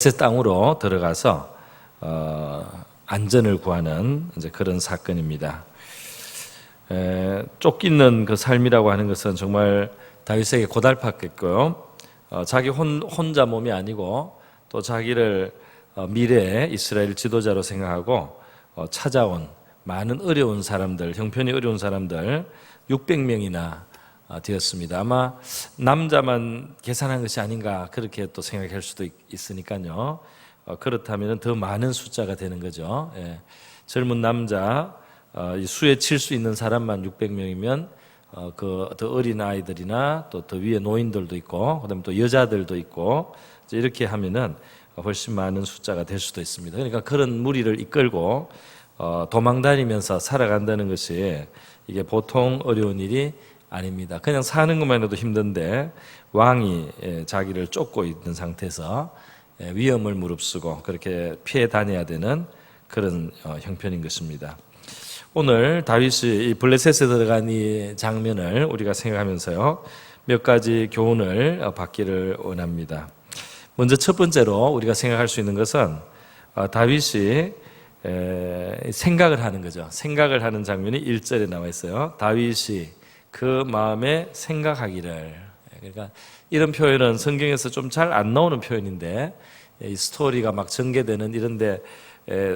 새 땅으로 들어가서 안전을 구하는 이제 그런 사건입니다. 쫓기는 그 삶이라고 하는 것은 정말 다윗에게 고달팠겠고요. 자기 혼자 몸이 아니고 또 자기를 미래의 이스라엘 지도자로 생각하고 찾아온 많은 어려운 사람들, 형편이 어려운 사람들 600명이나 되었습니다. 아마 남자만 계산한 것이 아닌가 그렇게 또 생각할 수도 있으니까요. 그렇다면 더 많은 숫자가 되는 거죠. 젊은 남자 수에 칠 수 있는 사람만 600명이면 그 더 어린 아이들이나 또 더 위에 노인들도 있고 그다음에 또 여자들도 있고 이렇게 하면은 훨씬 많은 숫자가 될 수도 있습니다. 그러니까 그런 무리를 이끌고 도망다니면서 살아간다는 것이 이게 보통 어려운 일이 아닙니다. 그냥 사는 것만 해도 힘든데 왕이 자기를 쫓고 있는 상태에서 위험을 무릅쓰고 그렇게 피해 다녀야 되는 그런 형편인 것입니다. 오늘 다윗이 이 블레셋에 들어간 이 장면을 우리가 생각하면서요 몇 가지 교훈을 받기를 원합니다. 먼저 첫 번째로 우리가 생각할 수 있는 것은 다윗이 생각을 하는 거죠. 생각을 하는 장면이 1절에 나와 있어요. 다윗이 그 마음에 생각하기를. 그러니까 이런 표현은 성경에서 좀 잘 안 나오는 표현인데 이 스토리가 막 전개되는 이런데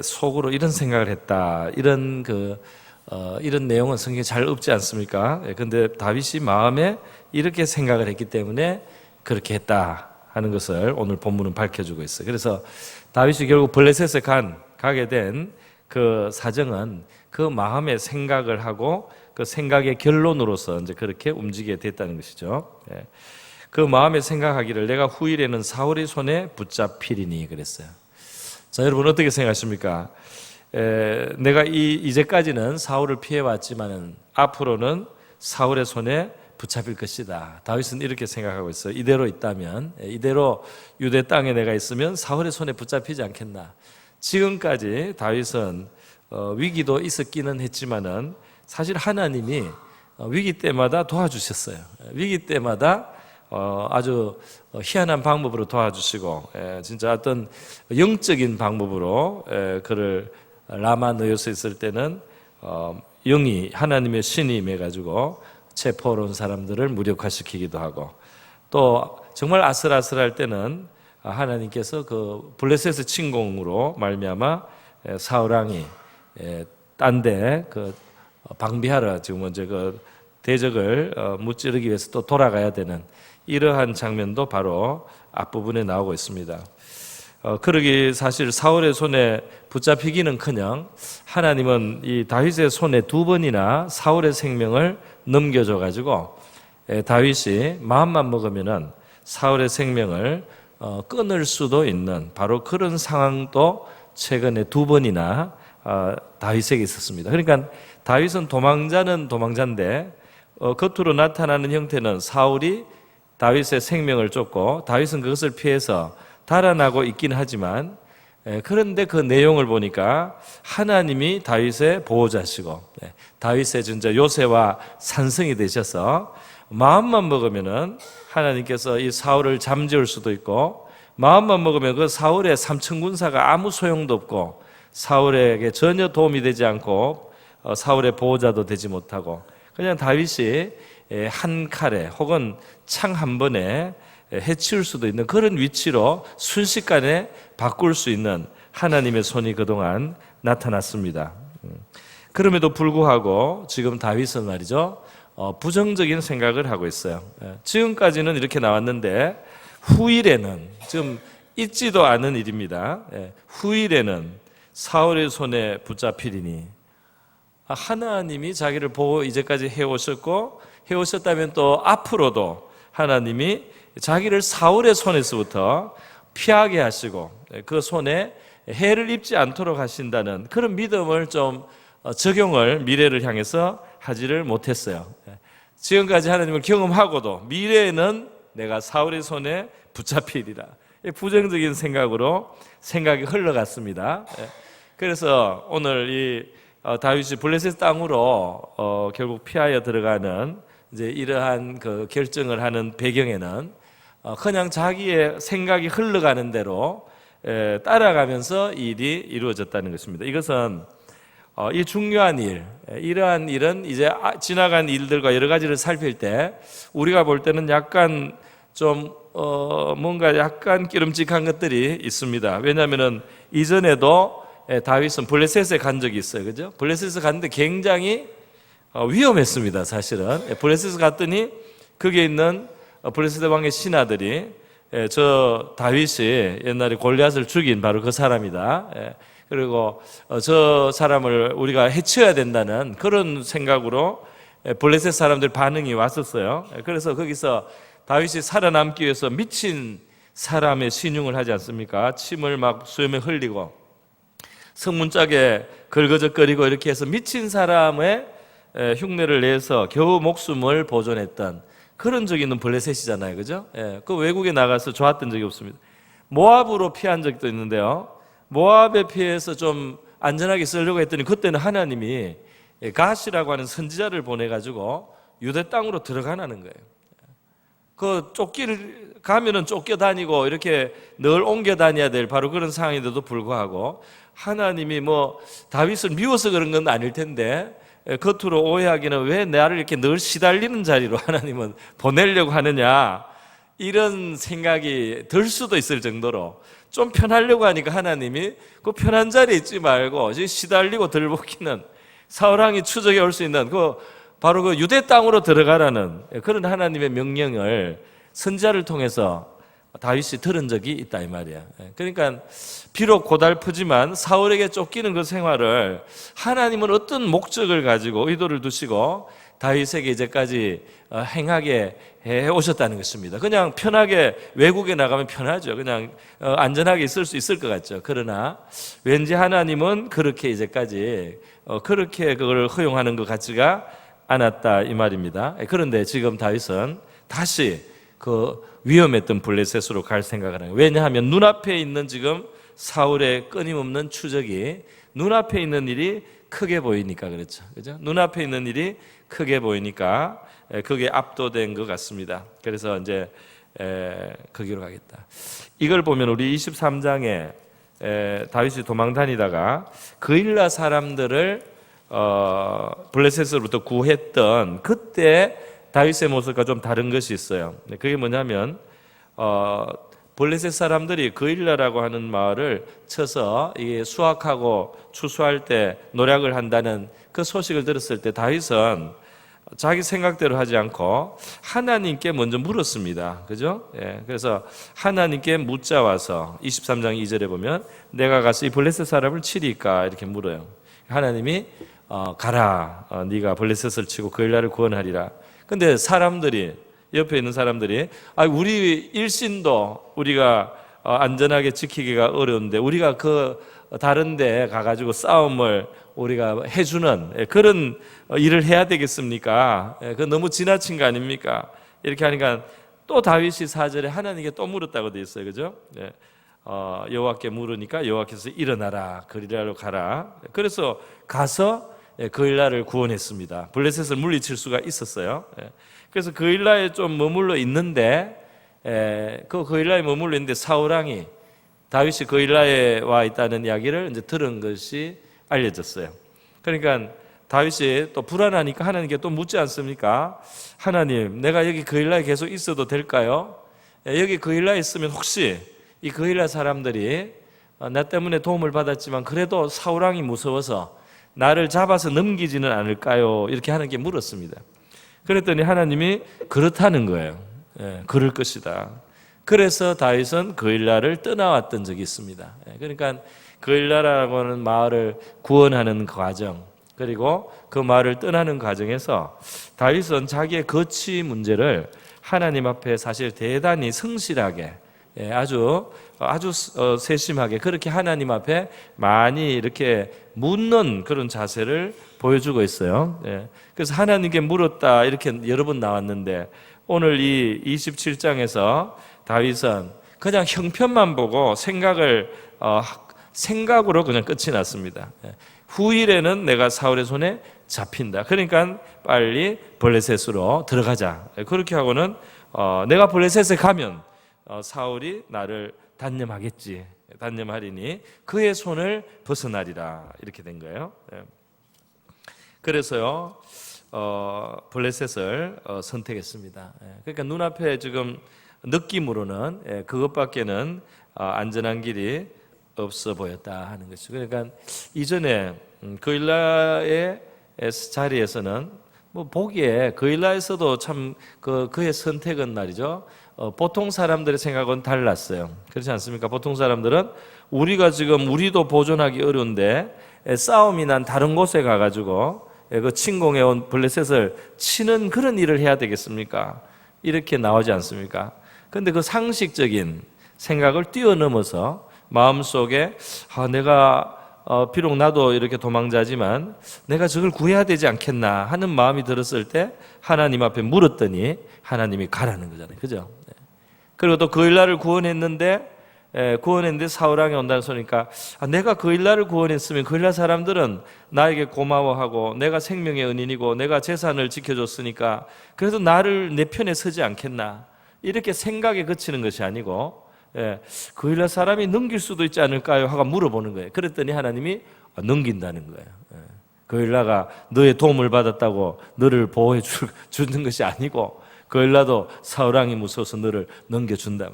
속으로 이런 생각을 했다 이런 이런 내용은 성경에 잘 없지 않습니까? 그런데 다윗이 마음에 이렇게 생각을 했기 때문에 그렇게 했다 하는 것을 오늘 본문은 밝혀주고 있어요. 그래서 다윗이 결국 블레셋에 가게 된 그 사정은 그 마음의 생각을 하고 그 생각의 결론으로서 이제 그렇게 움직이게 됐다는 것이죠. 그 마음에 생각하기를 내가 후일에는 사울의 손에 붙잡히리니 그랬어요. 자, 여러분 어떻게 생각하십니까? 내가 이제까지는 사울을 피해왔지만은 앞으로는 사울의 손에 붙잡힐 것이다. 다윗은 이렇게 생각하고 있어요. 이대로 있다면, 이대로 유대 땅에 내가 있으면 사울의 손에 붙잡히지 않겠나. 지금까지 다윗은 위기도 있었기는 했지만은 사실 하나님이 위기 때마다 도와주셨어요. 위기 때마다 아주 희한한 방법으로 도와주시고 진짜 어떤 영적인 방법으로 그를 라마 너여서 있을 때는 영이 하나님의 신이 임해가지고 체포로 온 사람들을 무력화시키기도 하고 또 정말 아슬아슬할 때는 하나님께서 그 블레셋의 침공으로 말미암아 사울 왕이 딴 데 그 방비하러 지금 먼저 그 대적을 무찌르기 위해서 또 돌아가야 되는 이러한 장면도 바로 앞부분에 나오고 있습니다. 그러기 사실 사울의 손에 붙잡히기는커녕 하나님은 이 다윗의 손에 2번이나 사울의 생명을 넘겨줘 가지고 다윗이 마음만 먹으면은 사울의 생명을 끊을 수도 있는 바로 그런 상황도 최근에 2번이나 다윗에게 있었습니다. 그러니까 다윗은 도망자는 도망자인데 겉으로 나타나는 형태는 사울이 다윗의 생명을 쫓고 다윗은 그것을 피해서 달아나고 있긴 하지만 그런데 그 내용을 보니까 하나님이 다윗의 보호자시고 다윗의 진짜 요새와 산성이 되셔서 마음만 먹으면은 하나님께서 이 사울을 잠재울 수도 있고 마음만 먹으면 그 사울의 3천 군사가 아무 소용도 없고 사울에게 전혀 도움이 되지 않고 사울의 보호자도 되지 못하고 그냥 다윗이 한 칼에 혹은 창 한 번에 해치울 수도 있는 그런 위치로 순식간에 바꿀 수 있는 하나님의 손이 그동안 나타났습니다. 그럼에도 불구하고 지금 다윗은 말이죠 부정적인 생각을 하고 있어요. 지금까지는 이렇게 나왔는데 후일에는 지금 있지도 않은 일입니다. 후일에는 사울의 손에 붙잡히리니 하나님이 자기를 보고 이제까지 해오셨다면 또 앞으로도 하나님이 자기를 사울의 손에서부터 피하게 하시고 그 손에 해를 입지 않도록 하신다는 그런 믿음을 좀 적용을 미래를 향해서 하지를 못했어요. 지금까지 하나님을 경험하고도 미래에는 내가 사울의 손에 붙잡히리라. 부정적인 생각으로 생각이 흘러갔습니다. 그래서 오늘 이 다윗이 블레셋 땅으로 결국 피하여 들어가는 이제 이러한 그 결정을 하는 배경에는 그냥 자기의 생각이 흘러가는 대로 따라가면서 이 일이 이루어졌다는 것입니다. 이것은 이 중요한 일, 이러한 일은 이제 지나간 일들과 여러 가지를 살필 때 우리가 볼 때는 약간 좀 뭔가 약간 기름직한 것들이 있습니다. 왜냐하면은 이전에도 다윗은 블레셋에 간 적이 있어요, 그죠? 블레셋에 갔는데 굉장히 위험했습니다. 사실은 블레셋에 갔더니 거기에 있는 블레셋 왕의 신하들이 저 다윗이 옛날에 골리앗을 죽인 바로 그 사람이다. 그리고 저 사람을 우리가 해쳐야 된다는 그런 생각으로 블레셋 사람들 반응이 왔었어요. 그래서 거기서 다윗이 살아남기 위해서 미친 사람의 신용을 하지 않습니까? 침을 막 수염에 흘리고 성문짝에 걸거적거리고 이렇게 해서 미친 사람의 흉내를 내서 겨우 목숨을 보존했던 그런 적이 있는 블레셋이잖아요, 그죠? 그 외국에 나가서 좋았던 적이 없습니다. 모압으로 피한 적도 있는데요. 모압에 피해서 좀 안전하게 쓰려고 했더니 그때는 하나님이 갓이라고 하는 선지자를 보내가지고 유대 땅으로 들어가라는 거예요. 그 가면은 쫓겨다니고 이렇게 늘 옮겨 다녀야 될 바로 그런 상황인데도 불구하고 하나님이 뭐 다윗을 미워서 그런 건 아닐 텐데 겉으로 오해하기는 왜 나를 이렇게 늘 시달리는 자리로 하나님은 보내려고 하느냐 이런 생각이 들 수도 있을 정도로 좀 편하려고 하니까 하나님이 그 편한 자리에 있지 말고 시달리고 들볶이는 사울왕이 추적해 올 수 있는 바로 그 유대 땅으로 들어가라는 그런 하나님의 명령을 선지자를 통해서 다윗이 들은 적이 있다 이 말이야. 그러니까 비록 고달프지만 사울에게 쫓기는 그 생활을 하나님은 어떤 목적을 가지고 의도를 두시고 다윗에게 이제까지 행하게 해 오셨다는 것입니다. 그냥 편하게 외국에 나가면 편하죠. 그냥 안전하게 있을 수 있을 것 같죠. 그러나 왠지 하나님은 그렇게 이제까지 그렇게 그걸 허용하는 것 같지가 않았다 이 말입니다. 그런데 지금 다윗은 다시 그 위험했던 블레셋으로 갈 생각을 해요. 왜냐하면 눈앞에 있는 지금 사울의 끊임없는 추적이 눈앞에 있는 일이 크게 보이니까 그렇죠. 그죠? 눈앞에 있는 일이 크게 보이니까 그게 압도된 것 같습니다. 그래서 이제 거기로 가겠다. 이걸 보면 우리 23장에 다윗이 도망 다니다가 그일라 사람들을 블레셋으로부터 구했던 그때 다윗의 모습과 좀 다른 것이 있어요. 그게 뭐냐면 블레셋 사람들이 그일라라고 하는 마을을 쳐서 이게 수확하고 추수할 때 노력을 한다는 그 소식을 들었을 때 다윗은 자기 생각대로 하지 않고 하나님께 먼저 물었습니다. 그죠? 그래서 하나님께 묻자 와서 23장 2절에 보면 내가 가서 이 블레셋 사람을 치리까 이렇게 물어요. 하나님이 가라, 네가 블레셋을 치고 그일라를 구원하리라. 근데 사람들이 옆에 있는 사람들이 우리 일신도 우리가 안전하게 지키기가 어려운데 우리가 그 다른 데 가가지고 싸움을 우리가 해주는 그런 일을 해야 되겠습니까? 그 너무 지나친 거 아닙니까? 이렇게 하니까 또 다윗이 4절에 하나님께 또 물었다고 되어 있어요, 그죠? 여호와께 물으니까 여호와께서 일어나라, 그리라로 가라. 그래서 가서 그일라를 구원했습니다. 블레셋을 물리칠 수가 있었어요. 그래서 그일라에 좀 머물러 있는데 그 그일라에 머물러 있는데 사울왕이 다윗이 그일라에 와 있다는 이야기를 이제 들은 것이 알려졌어요. 그러니까 다윗이 또 불안하니까 하나님께 또 묻지 않습니까? 하나님, 내가 여기 그일라에 계속 있어도 될까요? 여기 그일라에 있으면 혹시 이 그일라 사람들이 나 때문에 도움을 받았지만 그래도 사울왕이 무서워서 나를 잡아서 넘기지는 않을까요? 이렇게 하나님께 물었습니다. 그랬더니 하나님이 그렇다는 거예요. 그럴 것이다. 그래서 다윗은 그일라를 떠나왔던 적이 있습니다. 그러니까 그일라라고 하는 마을을 구원하는 과정, 그리고 그 마을을 떠나는 과정에서 다윗은 자기의 거취 문제를 하나님 앞에 사실 대단히 성실하게 아주 세심하게 그렇게 하나님 앞에 많이 이렇게 묻는 그런 자세를 보여주고 있어요. 그래서 하나님께 물었다 이렇게 여러 번 나왔는데 오늘 이 27장에서 다윗은 그냥 형편만 보고 생각으로 그냥 끝이 났습니다. 후일에는 내가 사울의 손에 잡힌다. 그러니까 빨리 블레셋으로 들어가자. 그렇게 하고는 내가 블레셋에 가면 사울이 나를 단념하겠지. 단념하리니 그의 손을 벗어나리라. 이렇게 된 거예요. 그래서요 블레셋을 선택했습니다. 그러니까 눈앞에 지금 느낌으로는 그것밖에는 안전한 길이 없어 보였다 하는 것이죠. 그러니까 이전에 그일라의 자리에서는 뭐 보기에 그일라에서도 참 그의 선택은 말이죠. 보통 사람들의 생각은 달랐어요. 그렇지 않습니까? 보통 사람들은 우리가 지금 우리도 보존하기 어려운데 싸움이 난 다른 곳에 가가지고 그 침공해온 블레셋을 치는 그런 일을 해야 되겠습니까? 이렇게 나오지 않습니까? 그런데 그 상식적인 생각을 뛰어넘어서 마음속에 내가 비록 나도 이렇게 도망자지만 내가 저걸 구해야 되지 않겠나 하는 마음이 들었을 때 하나님 앞에 물었더니 하나님이 가라는 거잖아요. 그죠? 그리고 또 그일라를 구원했는데 사울왕이 온다는 소리니까 내가 그일라를 구원했으면 그일라 사람들은 나에게 고마워하고 내가 생명의 은인이고 내가 재산을 지켜줬으니까 그래도 나를 내 편에 서지 않겠나 이렇게 생각에 그치는 것이 아니고 그일라 사람이 넘길 수도 있지 않을까요? 하고 물어보는 거예요. 그랬더니 하나님이 넘긴다는 거예요. 그일라가 너의 도움을 받았다고 너를 보호해 주는 것이 아니고 그일라도 사울왕이 무서워서 너를 넘겨준다.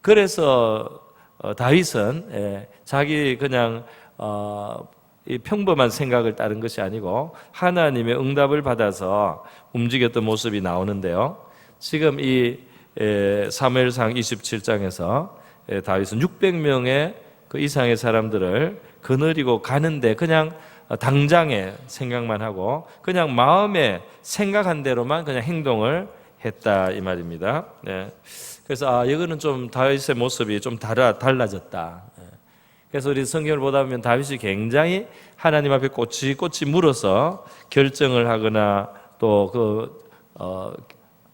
그래서 다윗은 자기 그냥 이 평범한 생각을 따른 것이 아니고 하나님의 응답을 받아서 움직였던 모습이 나오는데요. 지금 이 사무엘상 27장에서 다윗은 600명의 그 이상의 사람들을 거느리고 가는데 그냥 당장에 생각만 하고 그냥 마음에 생각한 대로만 그냥 행동을 했다 이 말입니다. 그래서 이거는 좀 다윗의 모습이 좀 달라졌다. 그래서 우리 성경을 보다 보면 다윗이 굉장히 하나님 앞에 꼬치꼬치 물어서 결정을 하거나 또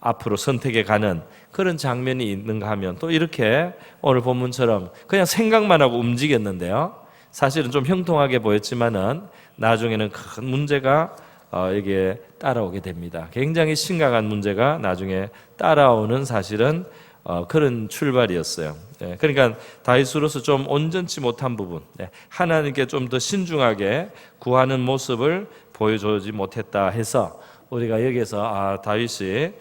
앞으로 선택해 가는 그런 장면이 있는가 하면 또 이렇게 오늘 본문처럼 그냥 생각만 하고 움직였는데요. 사실은 좀 형통하게 보였지만은 나중에는 큰 문제가 이게 따라오게 됩니다. 굉장히 심각한 문제가 나중에 따라오는 사실은 그런 출발이었어요. 그러니까 다윗으로서 좀 온전치 못한 부분, 하나님께 좀 더 신중하게 구하는 모습을 보여주지 못했다 해서 우리가 여기서 다윗이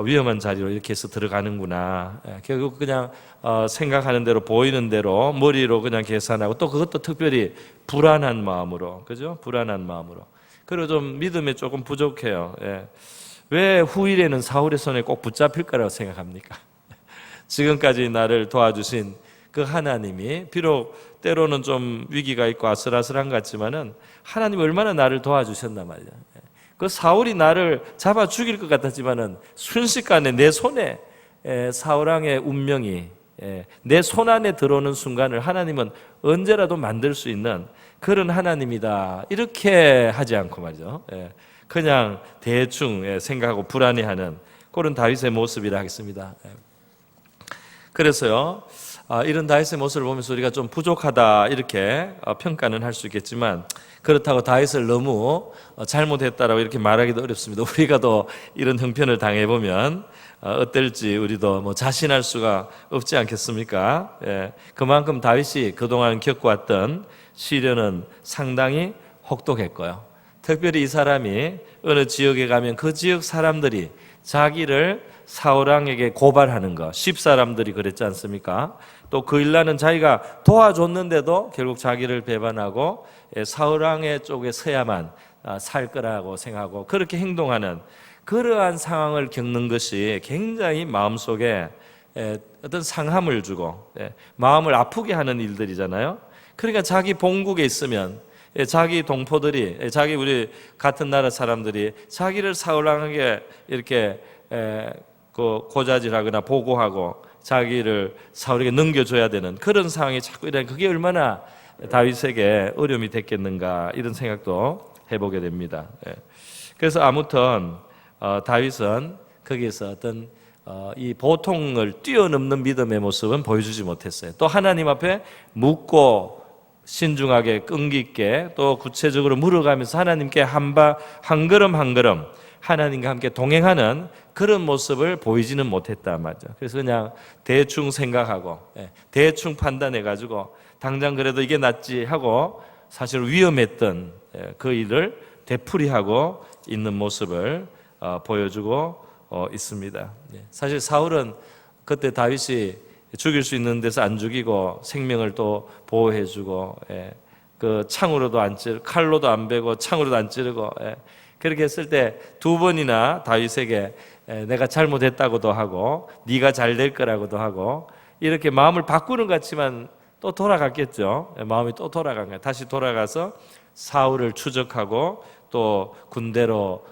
위험한 자리로 이렇게 해서 들어가는구나. 결국 그냥 생각하는 대로 보이는 대로 머리로 그냥 계산하고 또 그것도 특별히 불안한 마음으로, 그죠? 불안한 마음으로. 그리고 좀 믿음이 조금 부족해요. 왜 후일에는 사울의 손에 꼭 붙잡힐 거라고 생각합니까? 지금까지 나를 도와주신 그 하나님이 비록 때로는 좀 위기가 있고 아슬아슬한 것 같지만은 하나님이 얼마나 나를 도와주셨단 말이야. 그 사울이 나를 잡아 죽일 것 같았지만은 순식간에 내 손에 사울왕의 운명이 내 손 안에 들어오는 순간을 하나님은 언제라도 만들 수 있는 그런 하나님이다. 이렇게 하지 않고 말이죠. 그냥 대충 생각하고 불안해하는 그런 다윗의 모습이라 하겠습니다. 그래서요, 이런 다윗의 모습을 보면서 우리가 좀 부족하다 이렇게 평가는 할 수 있겠지만 그렇다고 다윗을 너무 잘못했다라고 이렇게 말하기도 어렵습니다. 우리가 더 이런 형편을 당해보면 어떨지 우리도 뭐 자신할 수가 없지 않겠습니까? 그만큼 다윗이 그동안 겪어왔던 시련은 상당히 혹독했고요. 특별히 이 사람이 어느 지역에 가면 그 지역 사람들이 자기를 사울왕에게 고발하는 것, 10사람들이 그랬지 않습니까? 또 그일라는 자기가 도와줬는데도 결국 자기를 배반하고 사울왕의 쪽에 서야만 살 거라고 생각하고 그렇게 행동하는 그러한 상황을 겪는 것이 굉장히 마음속에 어떤 상함을 주고 마음을 아프게 하는 일들이잖아요. 그러니까 자기 본국에 있으면 자기 동포들이 자기 우리 같은 나라 사람들이 자기를 사울왕에게 이렇게 고자질하거나 보고하고 자기를 사울에게 넘겨줘야 되는 그런 상황이 자꾸 일어나는 그게 얼마나 다윗에게 어려움이 됐겠는가 이런 생각도 해보게 됩니다. 그래서 아무튼 다윗은 거기에서 어떤 이 보통을 뛰어넘는 믿음의 모습은 보여주지 못했어요. 또 하나님 앞에 묻고 신중하게 끈기 있게 또 구체적으로 물어가면서 하나님께 한 걸음 한 걸음 하나님과 함께 동행하는 그런 모습을 보이지는 못했다 말이죠. 그래서 그냥 대충 생각하고 대충 판단해가지고 당장 그래도 이게 낫지 하고 사실 위험했던 그 일을 되풀이하고 있는 모습을 보여주고 있습니다. 사실 사울은 그때 다윗이 죽일 수 있는 데서 안 죽이고 생명을 또 보호해주고 그 창으로도 안 찌르고 칼로도 안 베고 창으로도 안 찌르고 그렇게 했을 때 두 번이나 다윗에게 내가 잘못했다고도 하고 네가 잘 될 거라고도 하고 이렇게 마음을 바꾸는 것 같지만 또 돌아갔겠죠. 마음이 또 돌아간 거예요. 다시 돌아가서 사울을 추적하고 또 군대로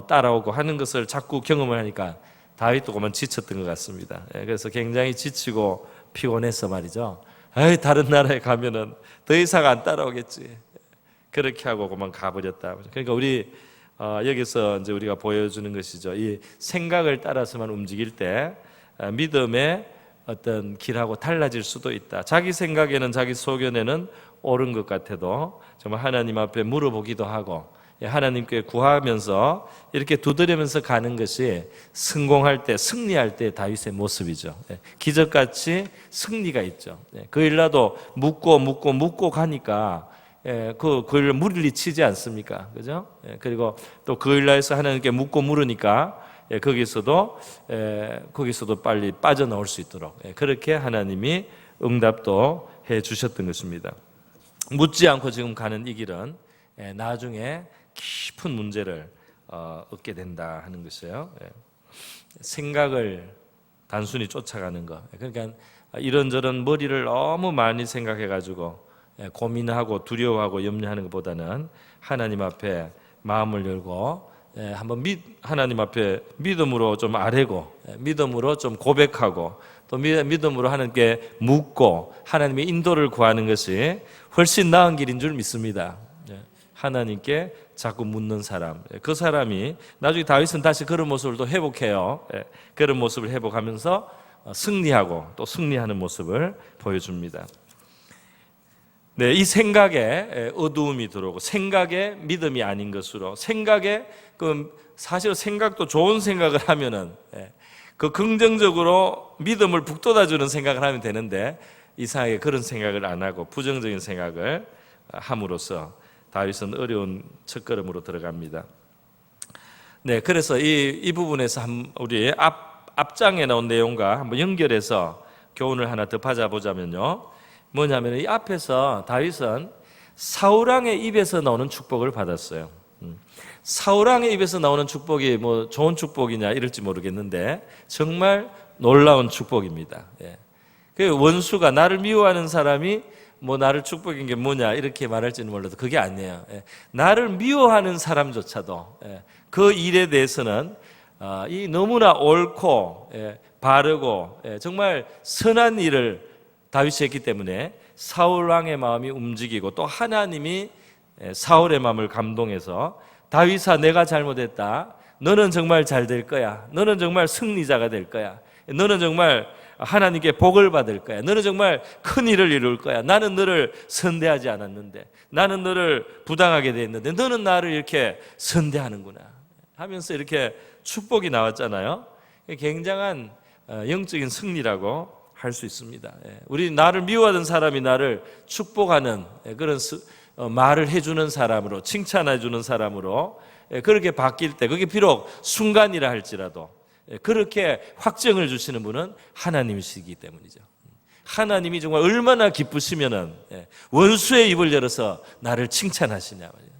따라오고 하는 것을 자꾸 경험을 하니까 다윗도 그만 지쳤던 것 같습니다. 그래서 굉장히 지치고 피곤해서 말이죠. 다른 나라에 가면은 더 이상 안 따라오겠지. 그렇게 하고 그만 가버렸다. 그러니까 우리 여기서 이제 우리가 보여주는 것이죠. 이 생각을 따라서만 움직일 때 믿음의 어떤 길하고 달라질 수도 있다. 자기 생각에는 자기 소견에는 옳은 것 같아도 정말 하나님 앞에 물어보기도 하고 하나님께 구하면서 이렇게 두드리면서 가는 것이 성공할 때, 승리할 때 다윗의 모습이죠. 기적같이 승리가 있죠. 그 일라도 묻고 가니까 그 일을 물리치지 않습니까? 그죠? 그리고 또 그 일라에서 하나님께 묻고 물으니까 거기서도 빨리 빠져나올 수 있도록 그렇게 하나님이 응답도 해 주셨던 것입니다. 묻지 않고 지금 가는 이 길은 나중에 깊은 문제를 얻게 된다 하는 것이에요. 생각을 단순히 쫓아가는 것. 그러니까 이런저런 머리를 너무 많이 생각해가지고 고민하고 두려워하고 염려하는 것보다는 하나님 앞에 마음을 열고 한번 하나님 앞에 믿음으로 좀 아뢰고 믿음으로 좀 고백하고 또 믿음으로 하나님께 묻고 하나님의 인도를 구하는 것이 훨씬 나은 길인 줄 믿습니다. 하나님께 자꾸 묻는 사람, 그 사람이 나중에 다윗은 다시 그런 모습을 또 회복해요. 그런 모습을 회복하면서 승리하고 또 승리하는 모습을 보여줍니다. 이 생각에 어두움이 들어오고 생각에 믿음이 아닌 것으로 생각에 사실 생각도 좋은 생각을 하면은 그 긍정적으로 믿음을 북돋아주는 생각을 하면 되는데 이상하게 그런 생각을 안 하고 부정적인 생각을 함으로써 다윗은 어려운 첫걸음으로 들어갑니다. 그래서 이 부분에서 우리 앞장에 나온 내용과 한번 연결해서 교훈을 하나 더 받아보자면요. 뭐냐면 이 앞에서 다윗은 사울왕의 입에서 나오는 축복을 받았어요. 사울왕의 입에서 나오는 축복이 뭐 좋은 축복이냐 이럴지 모르겠는데 정말 놀라운 축복입니다. 그 원수가 나를 미워하는 사람이 뭐 나를 축복인 게 뭐냐 이렇게 말할지는 몰라도 그게 아니에요. 나를 미워하는 사람조차도 그 일에 대해서는 이 너무나 옳고 바르고 정말 선한 일을 다윗이 했기 때문에 사울 왕의 마음이 움직이고 또 하나님이 사울의 마음을 감동해서 다윗아 내가 잘못했다. 너는 정말 잘 될 거야. 너는 정말 승리자가 될 거야. 너는 정말 하나님께 복을 받을 거야. 너는 정말 큰 일을 이룰 거야. 나는 너를 선대하지 않았는데 나는 너를 부당하게 됐는데 너는 나를 이렇게 선대하는구나 하면서 이렇게 축복이 나왔잖아요. 굉장한 영적인 승리라고 할 수 있습니다. 우리 나를 미워하던 사람이 나를 축복하는 그런 말을 해주는 사람으로 칭찬해주는 사람으로 그렇게 바뀔 때 그게 비록 순간이라 할지라도 그렇게 확정을 주시는 분은 하나님이시기 때문이죠. 하나님이 정말 얼마나 기쁘시면은 원수의 입을 열어서 나를 칭찬하시냐 말이에요.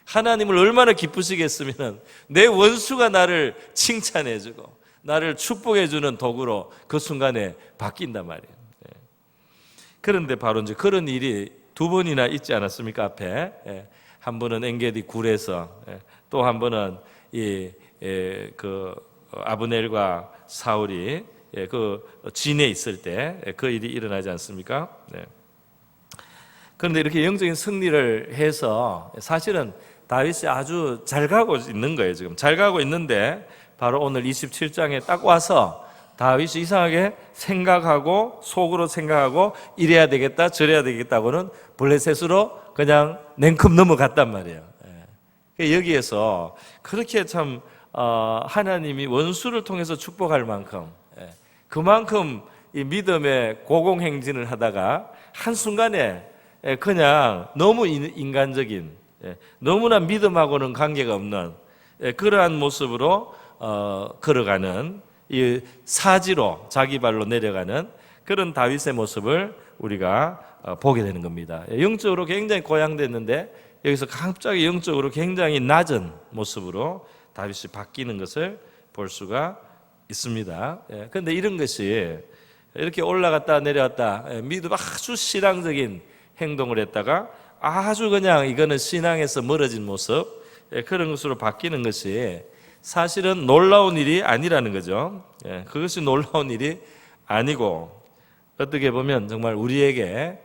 하나님을 얼마나 기쁘시겠으면은 내 원수가 나를 칭찬해주고 나를 축복해주는 도구로 그 순간에 바뀐단 말이에요. 그런데 바로 이제 그런 일이 두 번이나 있지 않았습니까? 앞에 한 번은 엔게디 굴에서 또 한 번은 그 아브넬과 사울이 그 진에 있을 때 그 일이 일어나지 않습니까? 그런데 이렇게 영적인 승리를 해서 사실은 다윗이 아주 잘 가고 있는 거예요. 지금 잘 가고 있는데 바로 오늘 27장에 딱 와서 다윗이 이상하게 생각하고 속으로 생각하고 이래야 되겠다 저래야 되겠다고는 블레셋으로 그냥 냉큼 넘어갔단 말이에요. 여기에서 그렇게 참 하나님이 원수를 통해서 축복할 만큼 그만큼 이 믿음의 고공행진을 하다가 한순간에 그냥 너무 인간적인, 너무나 믿음하고는 관계가 없는 그러한 모습으로 걸어가는, 이 사지로 자기 발로 내려가는 그런 다윗의 모습을 우리가 보게 되는 겁니다. 영적으로 굉장히 고양됐는데 여기서 갑자기 영적으로 굉장히 낮은 모습으로 다윗이 바뀌는 것을 볼 수가 있습니다. 그런데 이런 것이 이렇게 올라갔다 내려왔다 믿음 아주 신앙적인 행동을 했다가 아주 그냥 이거는 신앙에서 멀어진 모습, 그런 것으로 바뀌는 것이 사실은 놀라운 일이 아니라는 거죠. 그것이 놀라운 일이 아니고 어떻게 보면 정말 우리에게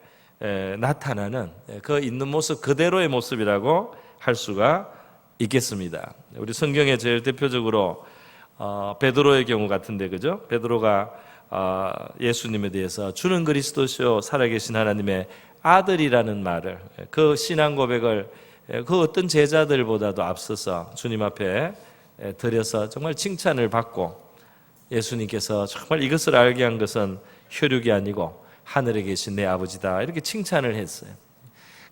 나타나는 그 있는 모습 그대로의 모습이라고 할 수가 있겠습니다. 우리 성경에 제일 대표적으로 베드로의 경우 같은데, 그죠? 베드로가 예수님에 대해서 주는 그리스도시요 살아계신 하나님의 아들이라는 말을, 그 신앙 고백을 그 어떤 제자들보다도 앞서서 주님 앞에 드려서 정말 칭찬을 받고, 예수님께서 정말 이것을 알게 한 것은 혈육이 아니고 하늘에 계신 내 아버지다, 이렇게 칭찬을 했어요.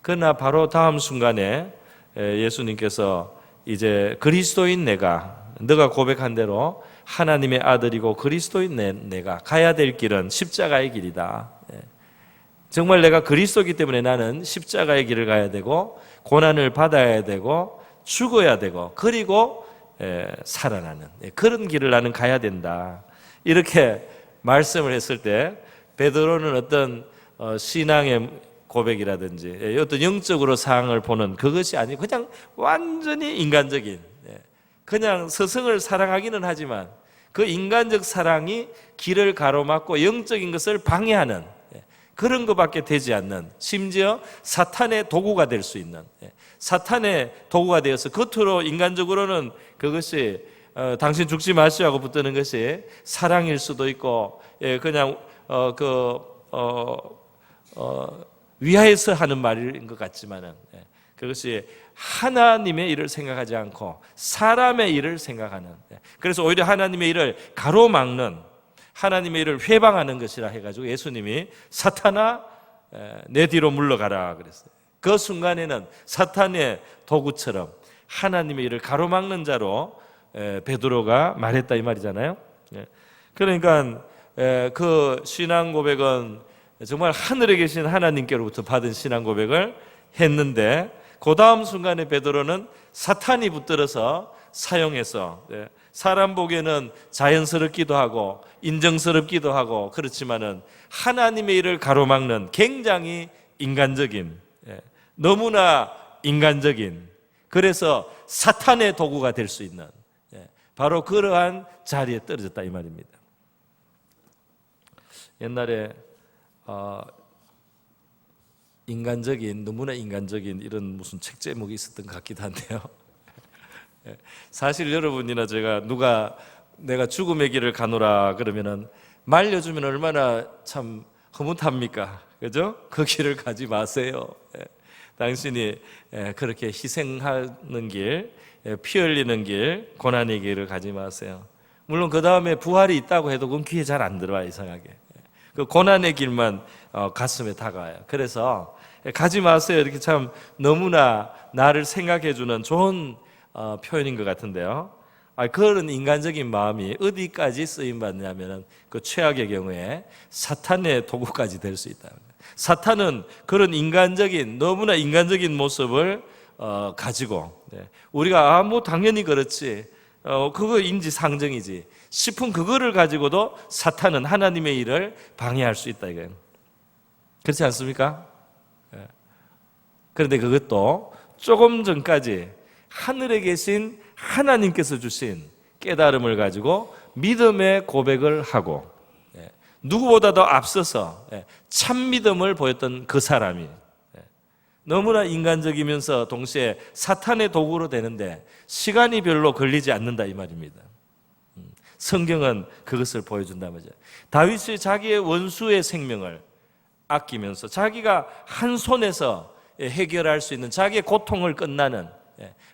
그러나 바로 다음 순간에 예수님께서 이제 그리스도인 너가 고백한 대로 하나님의 아들이고 그리스도인 내가 가야 될 길은 십자가의 길이다. 정말 내가 그리스도이기 때문에 나는 십자가의 길을 가야 되고 고난을 받아야 되고 죽어야 되고 그리고 살아나는 그런 길을 나는 가야 된다. 이렇게 말씀을 했을 때 베드로는 어떤 신앙의 고백이라든지 어떤 영적으로 사항을 보는 그것이 아니고 그냥 완전히 인간적인, 그냥 스승을 사랑하기는 하지만 그 인간적 사랑이 길을 가로막고 영적인 것을 방해하는 그런 것밖에 되지 않는, 심지어 사탄의 도구가 될 수 있는, 사탄의 도구가 되어서 겉으로 인간적으로는 그것이 당신 죽지 마시라고 붙드는 것이 사랑일 수도 있고 그냥 위하여서 하는 말인 것 같지만은 그것이 하나님의 일을 생각하지 않고 사람의 일을 생각하는, 그래서 오히려 하나님의 일을 가로막는, 하나님의 일을 회방하는 것이라 해가지고 예수님이 사탄아 내 뒤로 물러가라 그랬어요. 그 순간에는 사탄의 도구처럼 하나님의 일을 가로막는 자로 베드로가 말했다 이 말이잖아요. 그러니까 그 신앙 고백은 정말 하늘에 계신 하나님께로부터 받은 신앙 고백을 했는데, 그 다음 순간에 베드로는 사탄이 붙들어서 사용해서 사람 보기에는 자연스럽기도 하고 인정스럽기도 하고 그렇지만은 하나님의 일을 가로막는 굉장히 인간적인, 너무나 인간적인, 그래서 사탄의 도구가 될 수 있는 바로 그러한 자리에 떨어졌다 이 말입니다. 옛날에 인간적인, 너무나 인간적인 이런 무슨 책 제목이 있었던 것 같기도 한데요. 사실 여러분이나 제가 내가 죽음의 길을 가노라 그러면은 말려주면 얼마나 참 흐뭇합니까? 그죠? 그 길을 가지 마세요. 당신이 그렇게 희생하는 길, 피 흘리는 길, 고난의 길을 가지 마세요. 물론 그 다음에 부활이 있다고 해도 그건 귀에 잘 안 들어와요, 이상하게. 그 고난의 길만 가슴에 다가와요. 그래서 가지 마세요. 이렇게 참 너무나 나를 생각해 주는 좋은 표현인 것 같은데요. 그런 인간적인 마음이 어디까지 쓰임 받냐면은 그 최악의 경우에 사탄의 도구까지 될 수 있다. 사탄은 그런 인간적인, 너무나 인간적인 모습을 가지고 우리가 뭐 당연히 그렇지, 그거 인지상정이지 싶은 그거를 가지고도 사탄은 하나님의 일을 방해할 수 있다 이거예요. 그렇지 않습니까? 그런데 그것도 조금 전까지 하늘에 계신 하나님께서 주신 깨달음을 가지고 믿음의 고백을 하고 누구보다도 앞서서 참 믿음을 보였던 그 사람이 너무나 인간적이면서 동시에 사탄의 도구로 되는데 시간이 별로 걸리지 않는다 이 말입니다. 성경은 그것을 보여준다 말이죠. 다윗이 자기의 원수의 생명을 아끼면서 자기가 한 손에서 해결할 수 있는 자기의 고통을 끝나는,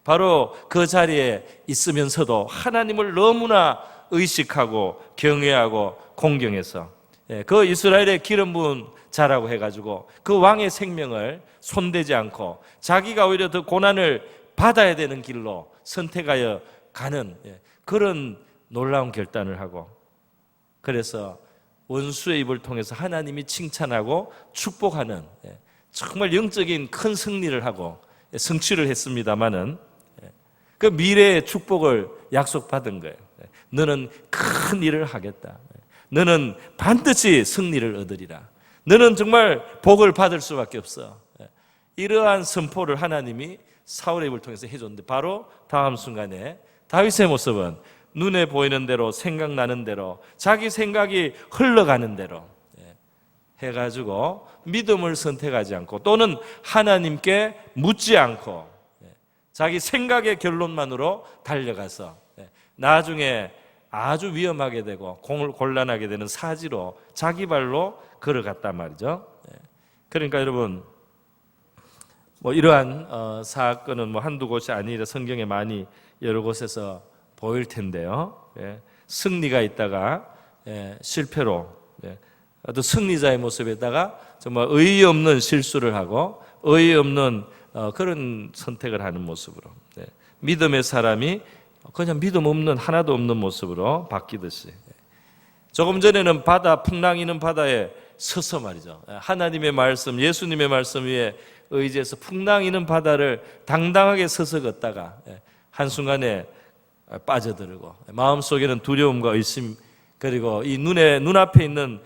바로 그 자리에 있으면서도 하나님을 너무나 의식하고 경외하고 공경해서 그 이스라엘의 기름 부은 자라고 해가지고 그 왕의 생명을 손대지 않고 자기가 오히려 더 고난을 받아야 되는 길로 선택하여 가는 그런 놀라운 결단을 하고, 그래서 원수의 입을 통해서 하나님이 칭찬하고 축복하는 정말 영적인 큰 승리를 하고 성취를 했습니다마는 그 미래의 축복을 약속받은 거예요. 너는 큰 일을 하겠다. 너는 반드시 승리를 얻으리라. 너는 정말 복을 받을 수밖에 없어. 이러한 선포를 하나님이 사울의 입을 통해서 해줬는데, 바로 다음 순간에 다윗의 모습은 눈에 보이는 대로, 생각나는 대로, 자기 생각이 흘러가는 대로 해가지고 믿음을 선택하지 않고, 또는 하나님께 묻지 않고 자기 생각의 결론만으로 달려가서 나중에 아주 위험하게 되고 곤란하게 되는 사지로 자기 발로 걸어갔단 말이죠. 그러니까 여러분, 이러한 사건은 한두 곳이 아니라 성경에 많이 여러 곳에서 보일 텐데요. 승리가 있다가 실패로, 또 승리자의 모습에다가 정말 의의 없는 실수를 하고 의의 없는 그런 선택을 하는 모습으로, 믿음의 사람이 그냥 믿음 없는, 하나도 없는 모습으로 바뀌듯이, 조금 전에는 풍랑이는 바다에 서서 말이죠, 하나님의 말씀, 예수님의 말씀 위에 의지해서 풍랑이는 바다를 당당하게 서서 걷다가 한순간에 빠져들고, 마음속에는 두려움과 의심, 그리고 이 눈앞에 있는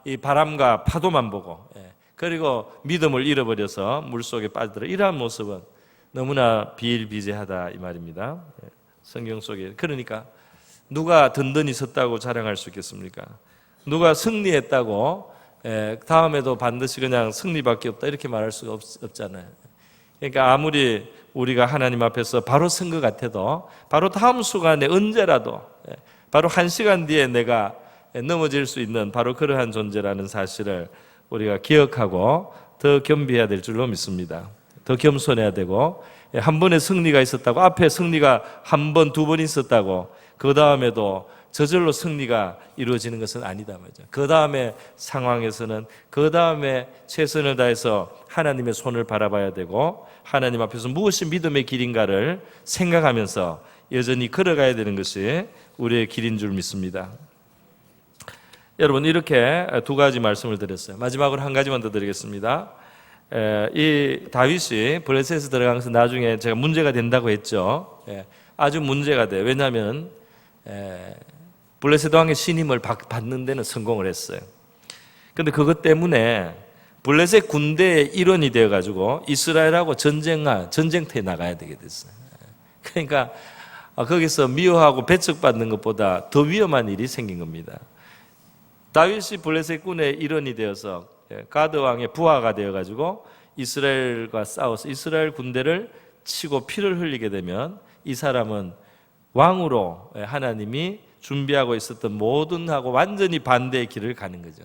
이 바람과 파도만 보고, 그리고 믿음을 잃어버려서 물속에 빠져들어, 이러한 모습은 너무나 비일비재하다 이 말입니다. 성경 속에. 그러니까 누가 든든히 섰다고 자랑할 수 있겠습니까? 누가 승리했다고 다음에도 반드시 그냥 승리밖에 없다 이렇게 말할 수가 없잖아요. 그러니까 아무리 우리가 하나님 앞에서 바로 선 것 같아도 바로 다음 순간에 언제라도 바로 1시간 뒤에 내가 넘어질 수 있는 바로 그러한 존재라는 사실을 우리가 기억하고 더 겸비해야 될 줄로 믿습니다. 더 겸손해야 되고, 한 번의 승리가 있었다고, 앞에 승리가 한 번, 두 번 있었다고 그 다음에도 저절로 승리가 이루어지는 것은 아니다 말이죠. 그 다음에 상황에서는 그 다음에 최선을 다해서 하나님의 손을 바라봐야 되고, 하나님 앞에서 무엇이 믿음의 길인가를 생각하면서 여전히 걸어가야 되는 것이 우리의 길인 줄 믿습니다. 여러분, 이렇게 두 가지 말씀을 드렸어요. 마지막으로 한 가지만 더 드리겠습니다. 이 다윗이 블레셋에 들어가면서 나중에 제가 문제가 된다고 했죠. 아주 문제가 돼요. 왜냐하면 블레셋 왕의 신임을 받는 데는 성공을 했어요. 그런데 그것 때문에 블레셋 군대의 일원이 되어가지고 이스라엘하고 전쟁터에 나가야 되게 됐어요. 그러니까 거기서 미워하고 배척받는 것보다 더 위험한 일이 생긴 겁니다. 다윗이 블레셋 군의 일원이 되어서 가드 왕의 부하가 되어가지고 이스라엘과 싸워서 이스라엘 군대를 치고 피를 흘리게 되면 이 사람은 왕으로 하나님이 준비하고 있었던 모든하고 완전히 반대의 길을 가는 거죠.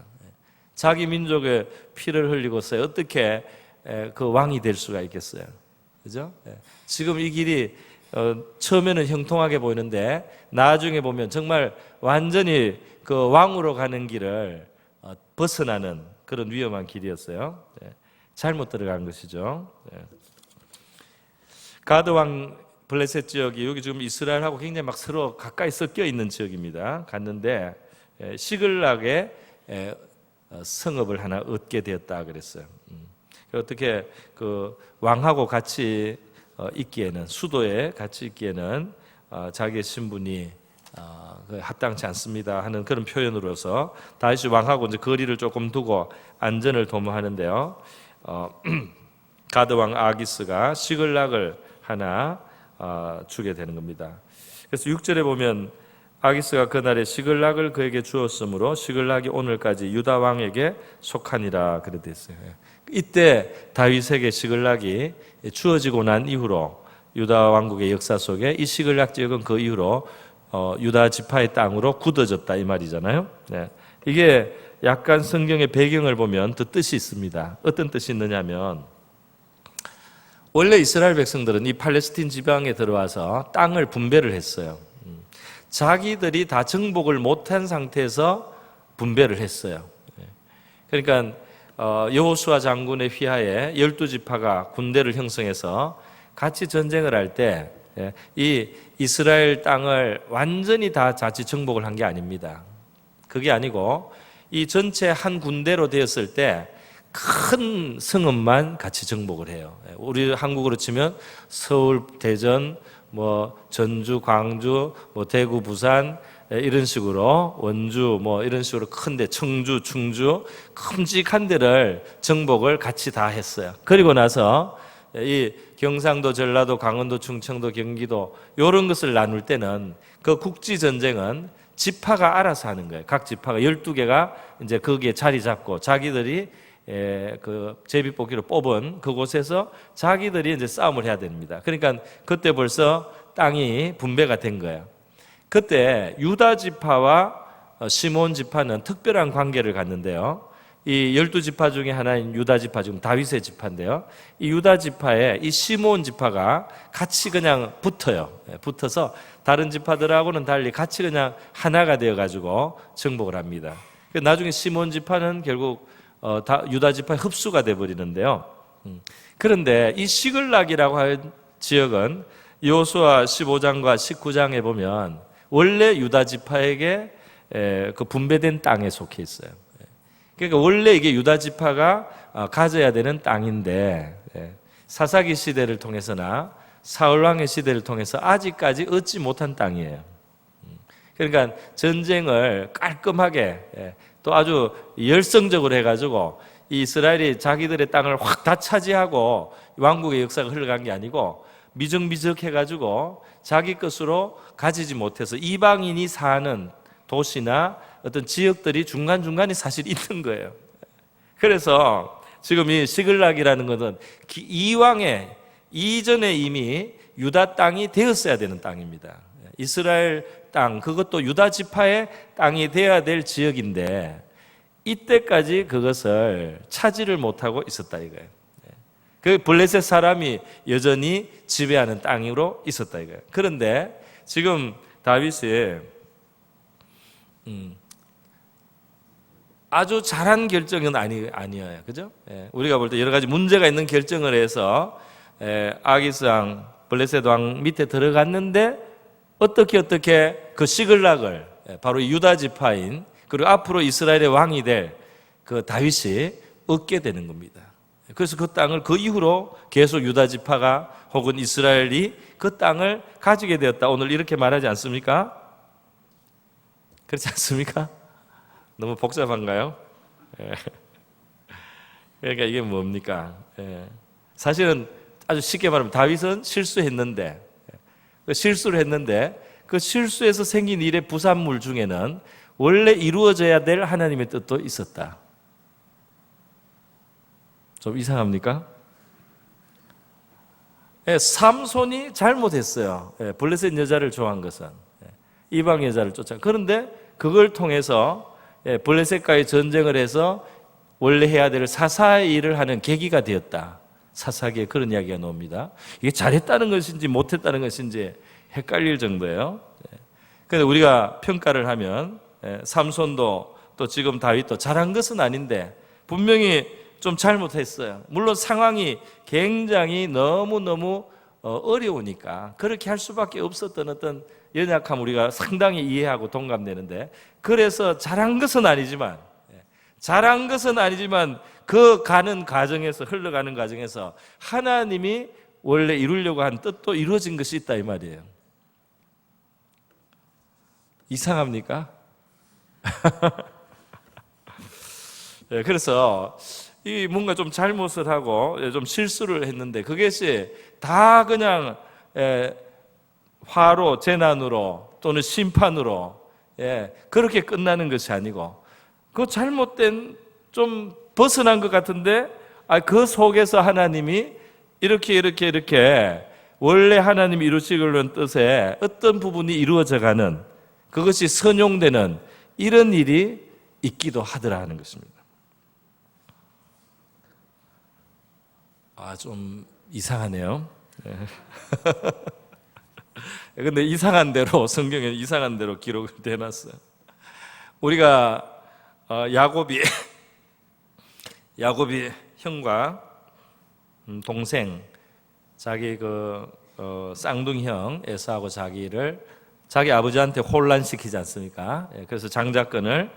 자기 민족의 피를 흘리고서 어떻게 그 왕이 될 수가 있겠어요? 그죠? 지금 이 길이 처음에는 형통하게 보이는데 나중에 보면 정말 완전히 그 왕으로 가는 길을 벗어나는 그런 위험한 길이었어요. 잘못 들어간 것이죠. 가드 왕 블레셋 지역이 여기 지금 이스라엘하고 굉장히 막 서로 가까이 섞여 있는 지역입니다. 갔는데 시글락의 성읍을 하나 얻게 되었다 그랬어요. 어떻게 그 왕하고 같이 있기에는, 수도에 같이 있기에는 자기의 신분이 합당치 않습니다 하는 그런 표현으로서 다윗이 왕하고 이제 거리를 조금 두고 안전을 도모하는데요. 가드 왕 아기스가 시글락을 하나 주게 되는 겁니다. 그래서 6절에 보면 아기스가 그날에 시글락을 그에게 주었으므로 시글락이 오늘까지 유다 왕에게 속하니라 그렇게 됐어요. 이때 다윗에게 시글락이 주어지고 난 이후로 유다 왕국의 역사 속에 이 시글락 지역은 그 이후로 유다 지파의 땅으로 굳어졌다 이 말이잖아요. 이게 약간 성경의 배경을 보면 더 뜻이 있습니다. 어떤 뜻이 있느냐면, 원래 이스라엘 백성들은 이 팔레스틴 지방에 들어와서 땅을 분배를 했어요. 자기들이 다 정복을 못한 상태에서 분배를 했어요. 그러니까 여호수아 장군의 휘하에 12지파가 군대를 형성해서 같이 전쟁을 할 때 이 이스라엘 땅을 완전히 다 자치 정복을 한 게 아닙니다. 그게 아니고 이 전체 한 군대로 되었을 때 큰 성읍만 같이 정복을 해요. 우리 한국으로 치면 서울, 대전, 전주, 광주, 대구, 부산 이런 식으로 원주 이런 식으로 큰데 청주, 충주 큼직한 데를 정복을 같이 다 했어요. 그리고 나서 이 경상도, 전라도, 강원도, 충청도, 경기도 이런 것을 나눌 때는 그 국지 전쟁은 지파가 알아서 하는 거예요. 각 지파가 12개가 이제 거기에 자리 잡고 자기들이 그 제비뽑기로 뽑은 그곳에서 자기들이 이제 싸움을 해야 됩니다. 그러니까 그때 벌써 땅이 분배가 된 거예요. 그때 유다 지파와 시몬 지파는 특별한 관계를 갖는데요. 이 12지파 중에 하나인 유다 지파, 지금 다윗의 지파인데요. 이 유다 지파에 이 시몬 지파가 같이 그냥 붙어요. 붙어서 다른 지파들하고는 달리 같이 그냥 하나가 되어가지고 정복을 합니다. 나중에 시몬 지파는 결국 유다 지파의 흡수가 되어버리는데요. 그런데 이 시글락이라고 하는 지역은 여호수아 15장과 19장에 보면 원래 유다 지파에게 그 분배된 땅에 속해 있어요. 그러니까 원래 이게 유다 지파가 가져야 되는 땅인데 사사기 시대를 통해서나 사울 왕의 시대를 통해서 아직까지 얻지 못한 땅이에요. 그러니까 전쟁을 깔끔하게 또 아주 열성적으로 해가지고 이스라엘이 자기들의 땅을 확 다 차지하고 왕국의 역사가 흘러간 게 아니고 미적미적해가지고 자기 것으로 가지지 못해서 이방인이 사는 도시나 어떤 지역들이 중간중간에 사실 있는 거예요. 그래서 지금 이 시글락이라는 것은 이왕에 이전에 이미 유다 땅이 되었어야 되는 땅입니다. 이스라엘 땅, 그것도 유다 지파의 땅이 되어야 될 지역인데 이때까지 그것을 차지를 못하고 있었다 이거예요. 그 블레셋 사람이 여전히 지배하는 땅으로 있었다 이거예요. 그런데 지금 다윗이 아주 잘한 결정은 아니에요. 그죠? 우리가 볼 때 여러 가지 문제가 있는 결정을 해서 아기스 왕, 블레셋 왕 밑에 들어갔는데 어떻게 그 시글락을 바로 유다 지파인 그리고 앞으로 이스라엘의 왕이 될 그 다윗이 얻게 되는 겁니다. 그래서 그 땅을 그 이후로 계속 유다 지파가 혹은 이스라엘이 그 땅을 가지게 되었다. 오늘 이렇게 말하지 않습니까? 그렇지 않습니까? 너무 복잡한가요? 그러니까 이게 뭡니까? 사실은 아주 쉽게 말하면 다윗은 실수했는데 그 실수를 했는데 그 실수에서 생긴 일의 부산물 중에는 원래 이루어져야 될 하나님의 뜻도 있었다. 좀 이상합니까? 삼손이 잘못했어요. 블레셋 여자를 좋아한 것은 이방 여자를 쫓아. 그런데 그걸 통해서 블레셋과의 전쟁을 해서 원래 해야 될 사사의 일을 하는 계기가 되었다. 사사기에 그런 이야기가 나옵니다. 이게 잘했다는 것인지 못했다는 것인지 헷갈릴 정도예요. 그런데 우리가 평가를 하면 삼손도 또 지금 다윗도 잘한 것은 아닌데 분명히 좀 잘못했어요. 물론 상황이 굉장히 너무너무 어려우니까 그렇게 할 수밖에 없었던 어떤 연약함 우리가 상당히 이해하고 동감되는데 그래서 잘한 것은 아니지만 그 가는 과정에서 흘러가는 과정에서 하나님이 원래 이루려고 한 뜻도 이루어진 것이 있다 이 말이에요. 이상합니까? 그래서 이 뭔가 좀 잘못을 하고 좀 실수를 했는데 그것이 다 그냥 화로, 재난으로 또는 심판으로 그렇게 끝나는 것이 아니고 그 잘못된 좀 벗어난 것 같은데 그 속에서 하나님이 이렇게 원래 하나님이 이루시려는 뜻에 어떤 부분이 이루어져가는 그것이 선용되는 이런 일이 있기도 하더라 하는 것입니다. 좀 이상하네요. 그런데 이상한 대로 성경에 이상한 대로 기록을 해놨어요. 우리가 야곱이 야곱이 형과 동생 자기 쌍둥이 형 에사하고 자기 아버지한테 혼란시키지 않습니까? 그래서 장자권을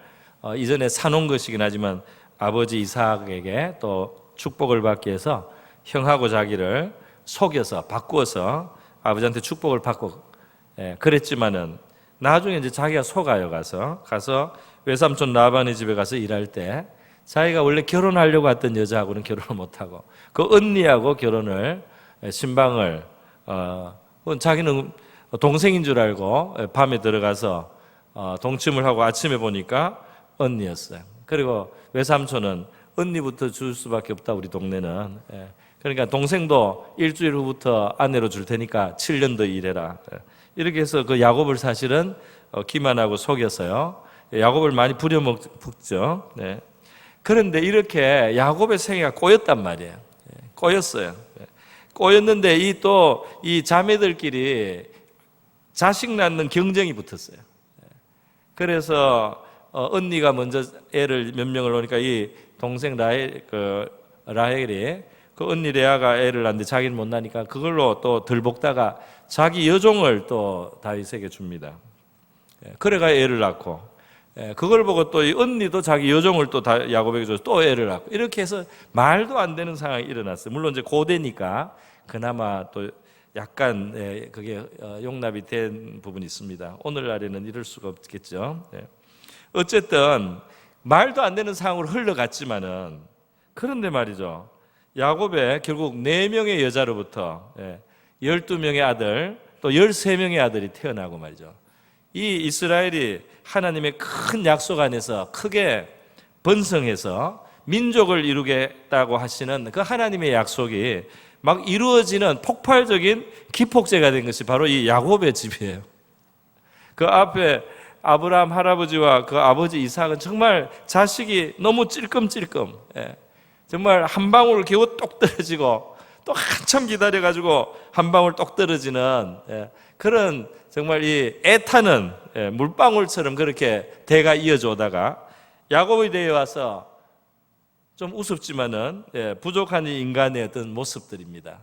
이전에 사놓은 것이긴 하지만 아버지 이삭에게 또 축복을 받기 위해서 형하고 자기를 속여서 바꾸어서 아버지한테 축복을 받고 그랬지만은 나중에 이제 자기가 속아요. 가서 외삼촌 라반의 집에 가서 일할 때 자기가 원래 결혼하려고 했던 여자하고는 결혼을 못하고 그 언니하고 결혼을 신방을 자기는 동생인 줄 알고 밤에 들어가서 동침을 하고 아침에 보니까 언니였어요. 그리고 외삼촌은 언니부터 줄 수밖에 없다 우리 동네는. 그러니까 동생도 일주일 후부터 아내로 줄 테니까 7년 더 일해라. 이렇게 해서 그 야곱을 사실은 기만하고 속였어요. 야곱을 많이 부려먹죠. 그런데 이렇게 야곱의 생애가 꼬였단 말이에요. 꼬였어요. 꼬였는데 이 자매들끼리 자식 낳는 경쟁이 붙었어요. 그래서 언니가 먼저 애를 몇 명을 놓으니까 이 동생 라헬이 그 언니 레아가 애를 낳는데 자기는 못 낳으니까 그걸로 또 덜복다가 자기 여종을 또 다윗에게 줍니다. 그래가 애를 낳고 그걸 보고 또 이 언니도 자기 여종을 또 야곱에게 줘서 또 애를 낳고 이렇게 해서 말도 안 되는 상황이 일어났어요. 물론 이제 고대니까 그나마 또 약간 그게 용납이 된 부분이 있습니다. 오늘날에는 이럴 수가 없겠죠. 어쨌든 말도 안 되는 상황으로 흘러갔지만은 그런데 말이죠. 야곱의 결국 4명의 여자로부터 12명의 아들 또 13명의 아들이 태어나고 말이죠. 이 이스라엘이 하나님의 큰 약속 안에서 크게 번성해서 민족을 이루겠다고 하시는 그 하나님의 약속이 막 이루어지는 폭발적인 기폭제가 된 것이 바로 이 야곱의 집이에요. 그 앞에 아브라함 할아버지와 그 아버지 이삭은 정말 자식이 너무 찔끔찔끔 정말 한 방울 겨우 똑 떨어지고 또 한참 기다려가지고 한 방울 똑 떨어지는 그런 정말 이 애타는 물방울처럼 그렇게 대가 이어져 오다가 야곱의 대에 와서 좀 우습지만은 부족한 인간의 어떤 모습들입니다.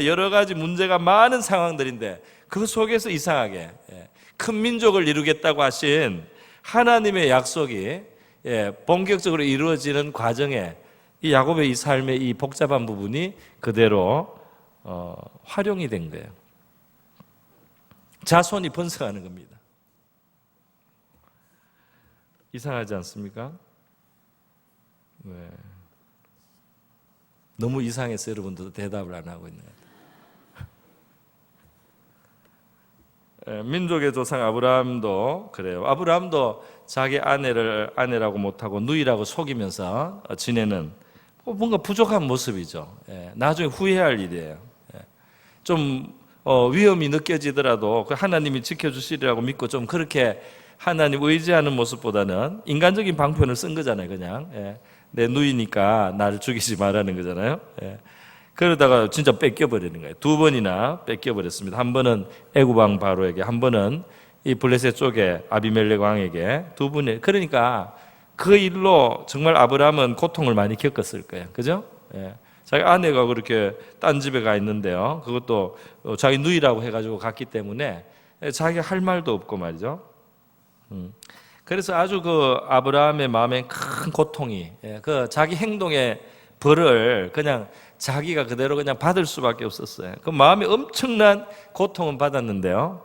여러 가지 문제가 많은 상황들인데 그 속에서 이상하게 큰 민족을 이루겠다고 하신 하나님의 약속이 본격적으로 이루어지는 과정에 이 야곱의 이 삶의 이 복잡한 부분이 그대로 활용이 된 거예요. 자손이 번성하는 겁니다. 이상하지 않습니까? 네. 너무 이상해서 여러분들도 대답을 안 하고 있는 것 같아요. 민족의 조상 아브라함도 그래요. 아브라함도 자기 아내를 아내라고 못하고 누이라고 속이면서 지내는 뭔가 부족한 모습이죠. 나중에 후회할 일이에요. 좀 위험이 느껴지더라도 하나님이 지켜주시리라고 믿고 좀 그렇게 하나님 의지하는 모습보다는 인간적인 방편을 쓴 거잖아요. 그냥 내 누이니까 나를 죽이지 말라는 거잖아요. 그러다가 진짜 뺏겨버리는 거예요. 2번이나 뺏겨버렸습니다. 한 번은 애굽 왕 바로에게, 한 번은 이 블레셋 쪽에 아비멜렉 왕에게 2번에. 그러니까 그 일로 정말 아브라함은 고통을 많이 겪었을 거예요. 그죠? 자기 아내가 그렇게 딴 집에 가 있는데요. 그것도 자기 누이라고 해가지고 갔기 때문에 자기가 할 말도 없고 말이죠. 그래서 아주 그 아브라함의 마음에 큰 고통이 그 자기 행동의 벌을 그냥 자기가 그대로 그냥 받을 수밖에 없었어요. 그 마음에 엄청난 고통은 받았는데요.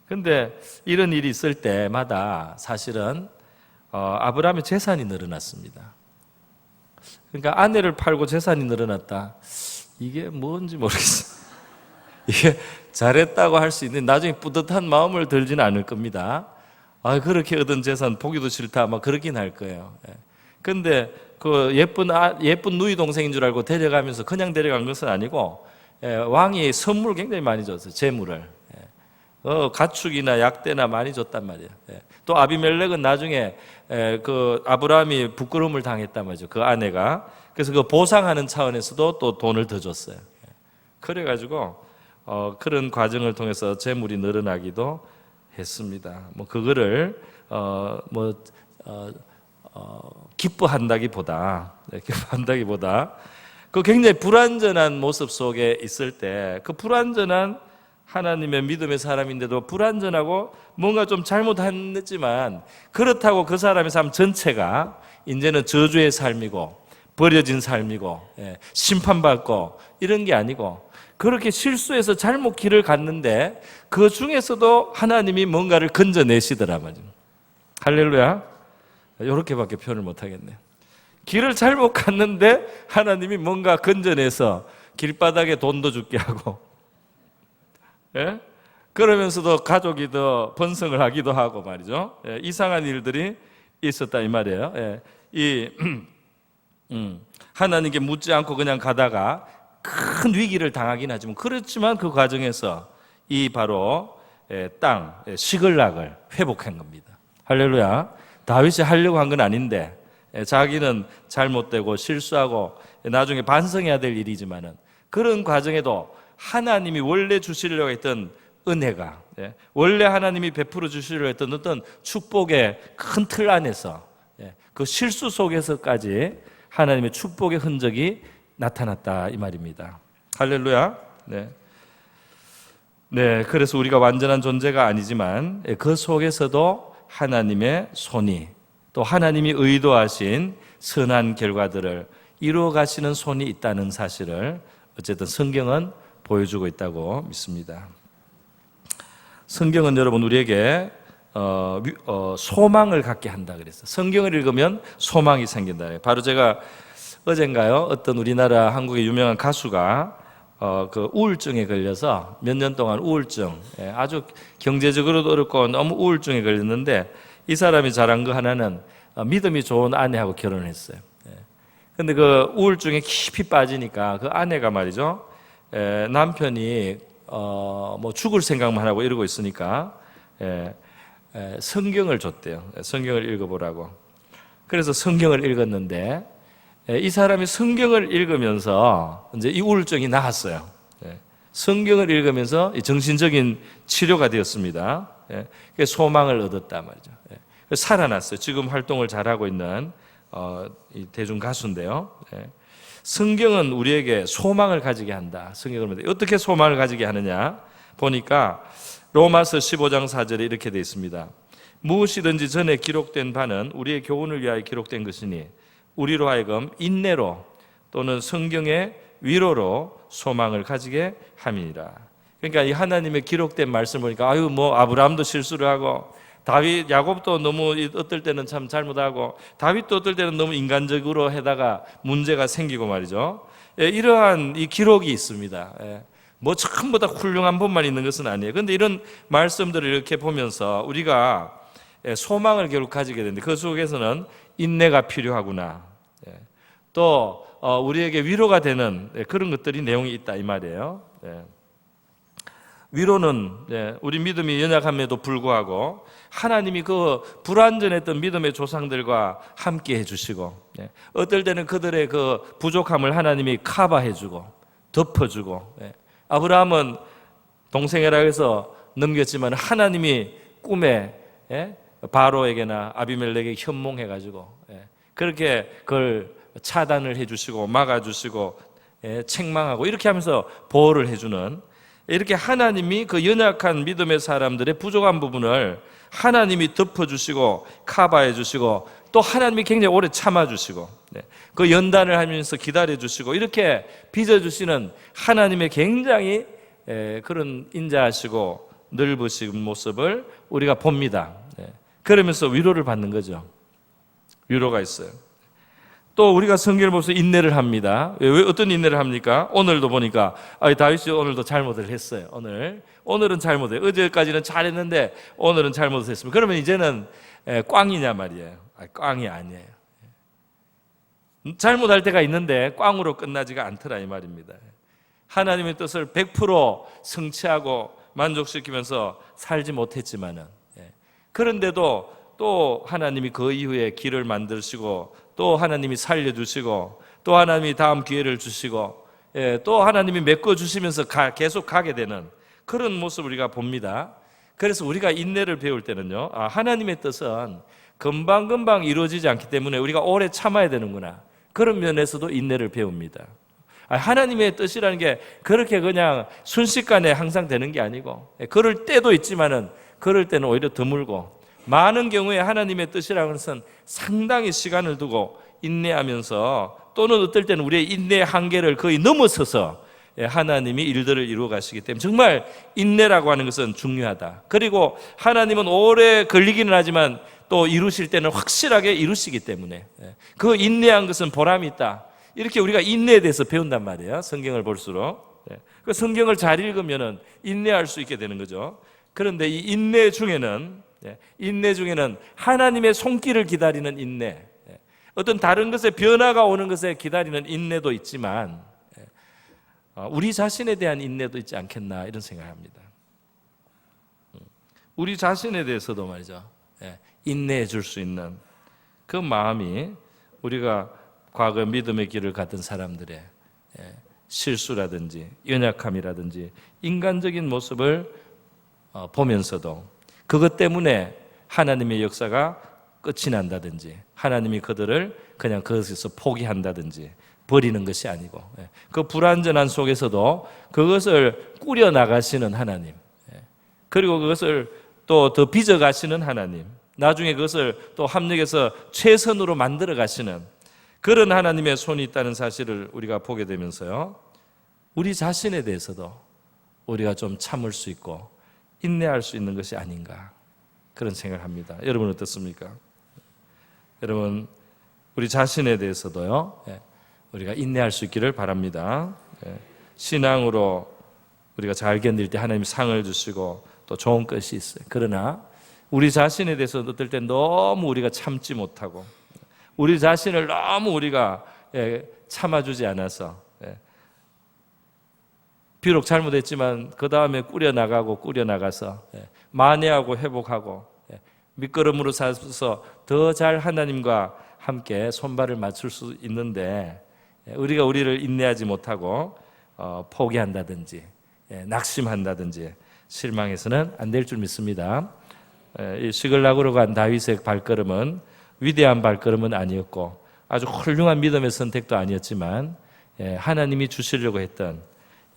근데 이런 일이 있을 때마다 사실은 아브라함의 재산이 늘어났습니다. 그러니까 아내를 팔고 재산이 늘어났다. 이게 뭔지 모르겠어요. 이게 잘했다고 할 수 있는 나중에 뿌듯한 마음을 들지는 않을 겁니다. 그렇게 얻은 재산 보기도 싫다. 막 그러긴 할 거예요. 근데 그 예쁜 누이 동생인 줄 알고 데려가면서 그냥 데려간 것은 아니고 왕이 선물을 굉장히 많이 줬어요. 재물을. 가축이나 약대나 많이 줬단 말이에요. 또 아비멜렉은 나중에 그 아브라함이 부끄러움을 당했단 말이죠. 그 아내가. 그래서 그 보상하는 차원에서도 또 돈을 더 줬어요. 그래가지고 그런 과정을 통해서 재물이 늘어나기도 했습니다. 뭐 그거를 기뻐한다기보다 그 굉장히 불완전한 모습 속에 있을 때 그 불완전한 하나님의 믿음의 사람인데도 불완전하고 뭔가 좀 잘못했지만 그렇다고 그 사람의 삶 전체가 이제는 저주의 삶이고 버려진 삶이고 심판받고 이런 게 아니고 그렇게 실수해서 잘못 길을 갔는데 그 중에서도 하나님이 뭔가를 건져내시더라 말이죠. 할렐루야. 이렇게밖에 표현을 못하겠네. 길을 잘못 갔는데 하나님이 뭔가 건져내서 길바닥에 돈도 죽게 하고 그러면서도 가족이 더 번성을 하기도 하고 말이죠. 이상한 일들이 있었다 이 말이에요. 하나님께 묻지 않고 그냥 가다가 큰 위기를 당하긴 하지만 그렇지만 그 과정에서 이 바로 땅 시글락을 회복한 겁니다. 할렐루야. 다윗이 하려고 한 건 아닌데 자기는 잘못되고 실수하고 나중에 반성해야 될 일이지만은 그런 과정에도 하나님이 원래 주시려고 했던 은혜가 원래 하나님이 베풀어 주시려고 했던 어떤 축복의 큰 틀 안에서 그 실수 속에서까지 하나님의 축복의 흔적이 나타났다 이 말입니다. 할렐루야. 그래서 우리가 완전한 존재가 아니지만 그 속에서도 하나님의 손이 또 하나님이 의도하신 선한 결과들을 이루어 가시는 손이 있다는 사실을 어쨌든 성경은 보여주고 있다고 믿습니다. 성경은 여러분 우리에게 소망을 갖게 한다 그랬어요. 성경을 읽으면 소망이 생긴다. 바로 제가 어젠가요 어떤 우리나라 한국의 유명한 가수가 그 우울증에 걸려서 몇 년 동안 우울증 아주 경제적으로도 어렵고 너무 우울증에 걸렸는데 이 사람이 잘한 거 하나는 믿음이 좋은 아내하고 결혼을 했어요. 근데 그 우울증에 깊이 빠지니까 그 아내가 말이죠 남편이 뭐 죽을 생각만 하고 이러고 있으니까 성경을 줬대요. 성경을 읽어보라고. 그래서 성경을 읽었는데 이 사람이 성경을 읽으면서 이제 이 우울증이 나았어요. 성경을 읽으면서 정신적인 치료가 되었습니다. 소망을 얻었단 말이죠. 살아났어요. 지금 활동을 잘하고 있는 이 대중 가수인데요. 성경은 우리에게 소망을 가지게 한다. 성경을 어떻게 소망을 가지게 하느냐 보니까 로마서 15장 4절에 이렇게 되어 있습니다. 무엇이든지 전에 기록된 바는 우리의 교훈을 위하여 기록된 것이니 우리로 하여금 인내로 또는 성경의 위로로 소망을 가지게 함이니라. 그러니까 이 하나님의 기록된 말씀을 보니까 뭐 아브라함도 실수를 하고 다윗, 야곱도 너무 어떨 때는 참 잘못하고 다윗도 어떨 때는 너무 인간적으로 해다가 문제가 생기고 말이죠. 이러한 이 기록이 있습니다. 뭐 전부 다 훌륭한 분만 있는 것은 아니에요. 그런데 이런 말씀들을 이렇게 보면서 우리가 소망을 결국 가지게 되는데 그 속에서는 인내가 필요하구나. 또 우리에게 위로가 되는 그런 것들이 내용이 있다 이 말이에요. 위로는 우리 믿음이 연약함에도 불구하고 하나님이 그 불완전했던 믿음의 조상들과 함께 해주시고 어떨 때는 그들의 그 부족함을 하나님이 커버해주고 덮어주고 아브라함은 동생이라 해서 넘겼지만 하나님이 꿈에 바로에게나 아비멜렉에게 현몽해가지고 그렇게 그걸 차단을 해주시고 막아주시고 책망하고 이렇게 하면서 보호를 해주는 이렇게 하나님이 그 연약한 믿음의 사람들의 부족한 부분을 하나님이 덮어주시고 커버해 주시고 또 하나님이 굉장히 오래 참아주시고 그 연단을 하면서 기다려주시고 이렇게 빚어주시는 하나님의 굉장히 그런 인자하시고 넓으신 모습을 우리가 봅니다. 그러면서 위로를 받는 거죠. 위로가 있어요. 또 우리가 성경을 보면서 인내를 합니다. 왜 어떤 인내를 합니까? 오늘도 보니까 다윗이 오늘도 잘못을 했어요. 오늘은 잘못해요. 어제까지는 잘했는데 오늘은 잘못을 했습니다. 그러면 이제는 꽝이냐 말이에요. 꽝이 아니에요. 잘못할 때가 있는데 꽝으로 끝나지가 않더라 이 말입니다. 하나님의 뜻을 100% 성취하고 만족시키면서 살지 못했지만은 그런데도 또 하나님이 그 이후에 길을 만드시고 또 하나님이 살려주시고 또 하나님이 다음 기회를 주시고 또 하나님이 메꿔주시면서 계속 가게 되는 그런 모습을 우리가 봅니다. 그래서 우리가 인내를 배울 때는요 하나님의 뜻은 금방금방 이루어지지 않기 때문에 우리가 오래 참아야 되는구나. 그런 면에서도 인내를 배웁니다. 하나님의 뜻이라는 게 그렇게 그냥 순식간에 항상 되는 게 아니고, 그럴 때도 있지만은 그럴 때는 오히려 드물고, 많은 경우에 하나님의 뜻이라는 것은 상당히 시간을 두고 인내하면서, 또는 어떨 때는 우리의 인내의 한계를 거의 넘어서서 하나님이 일들을 이루어 가시기 때문에 정말 인내라고 하는 것은 중요하다. 그리고 하나님은 오래 걸리기는 하지만 또 이루실 때는 확실하게 이루시기 때문에 그 인내한 것은 보람이 있다. 이렇게 우리가 인내에 대해서 배운단 말이에요. 성경을 볼수록. 그 성경을 잘 읽으면 인내할 수 있게 되는 거죠. 그런데 이 인내 중에는 하나님의 손길을 기다리는 인내, 어떤 다른 것에 변화가 오는 것에 기다리는 인내도 있지만 우리 자신에 대한 인내도 있지 않겠나, 이런 생각을 합니다. 우리 자신에 대해서도 말이죠, 인내해 줄 수 있는 그 마음이, 우리가 과거 믿음의 길을 갔던 사람들의 실수라든지 연약함이라든지 인간적인 모습을 보면서도 그것 때문에 하나님의 역사가 끝이 난다든지, 하나님이 그들을 그냥 거기서 포기한다든지 버리는 것이 아니고, 그 불완전한 속에서도 그것을 꾸려 나가시는 하나님, 그리고 그것을 또 더 빚어가시는 하나님, 나중에 그것을 또 합력해서 최선으로 만들어 가시는 그런 하나님의 손이 있다는 사실을 우리가 보게 되면서요, 우리 자신에 대해서도 우리가 좀 참을 수 있고 인내할 수 있는 것이 아닌가, 그런 생각을 합니다. 여러분 어떻습니까? 여러분, 우리 자신에 대해서도요, 우리가 인내할 수 있기를 바랍니다. 신앙으로 우리가 잘 견딜 때 하나님이 상을 주시고 또 좋은 것이 있어요. 그러나 우리 자신에 대해서 어떨 때 너무 우리가 참지 못하고, 우리 자신을 너무 우리가 참아주지 않아서, 비록 잘못했지만 그 다음에 꾸려나가서 만회하고 회복하고 밑거름으로 살아서 더 잘 하나님과 함께 손발을 맞출 수 있는데, 우리가 우리를 인내하지 못하고 포기한다든지 낙심한다든지 실망해서는 안 될 줄 믿습니다. 이 시글락으로 간 다윗의 발걸음은 위대한 발걸음은 아니었고 아주 훌륭한 믿음의 선택도 아니었지만, 하나님이 주시려고 했던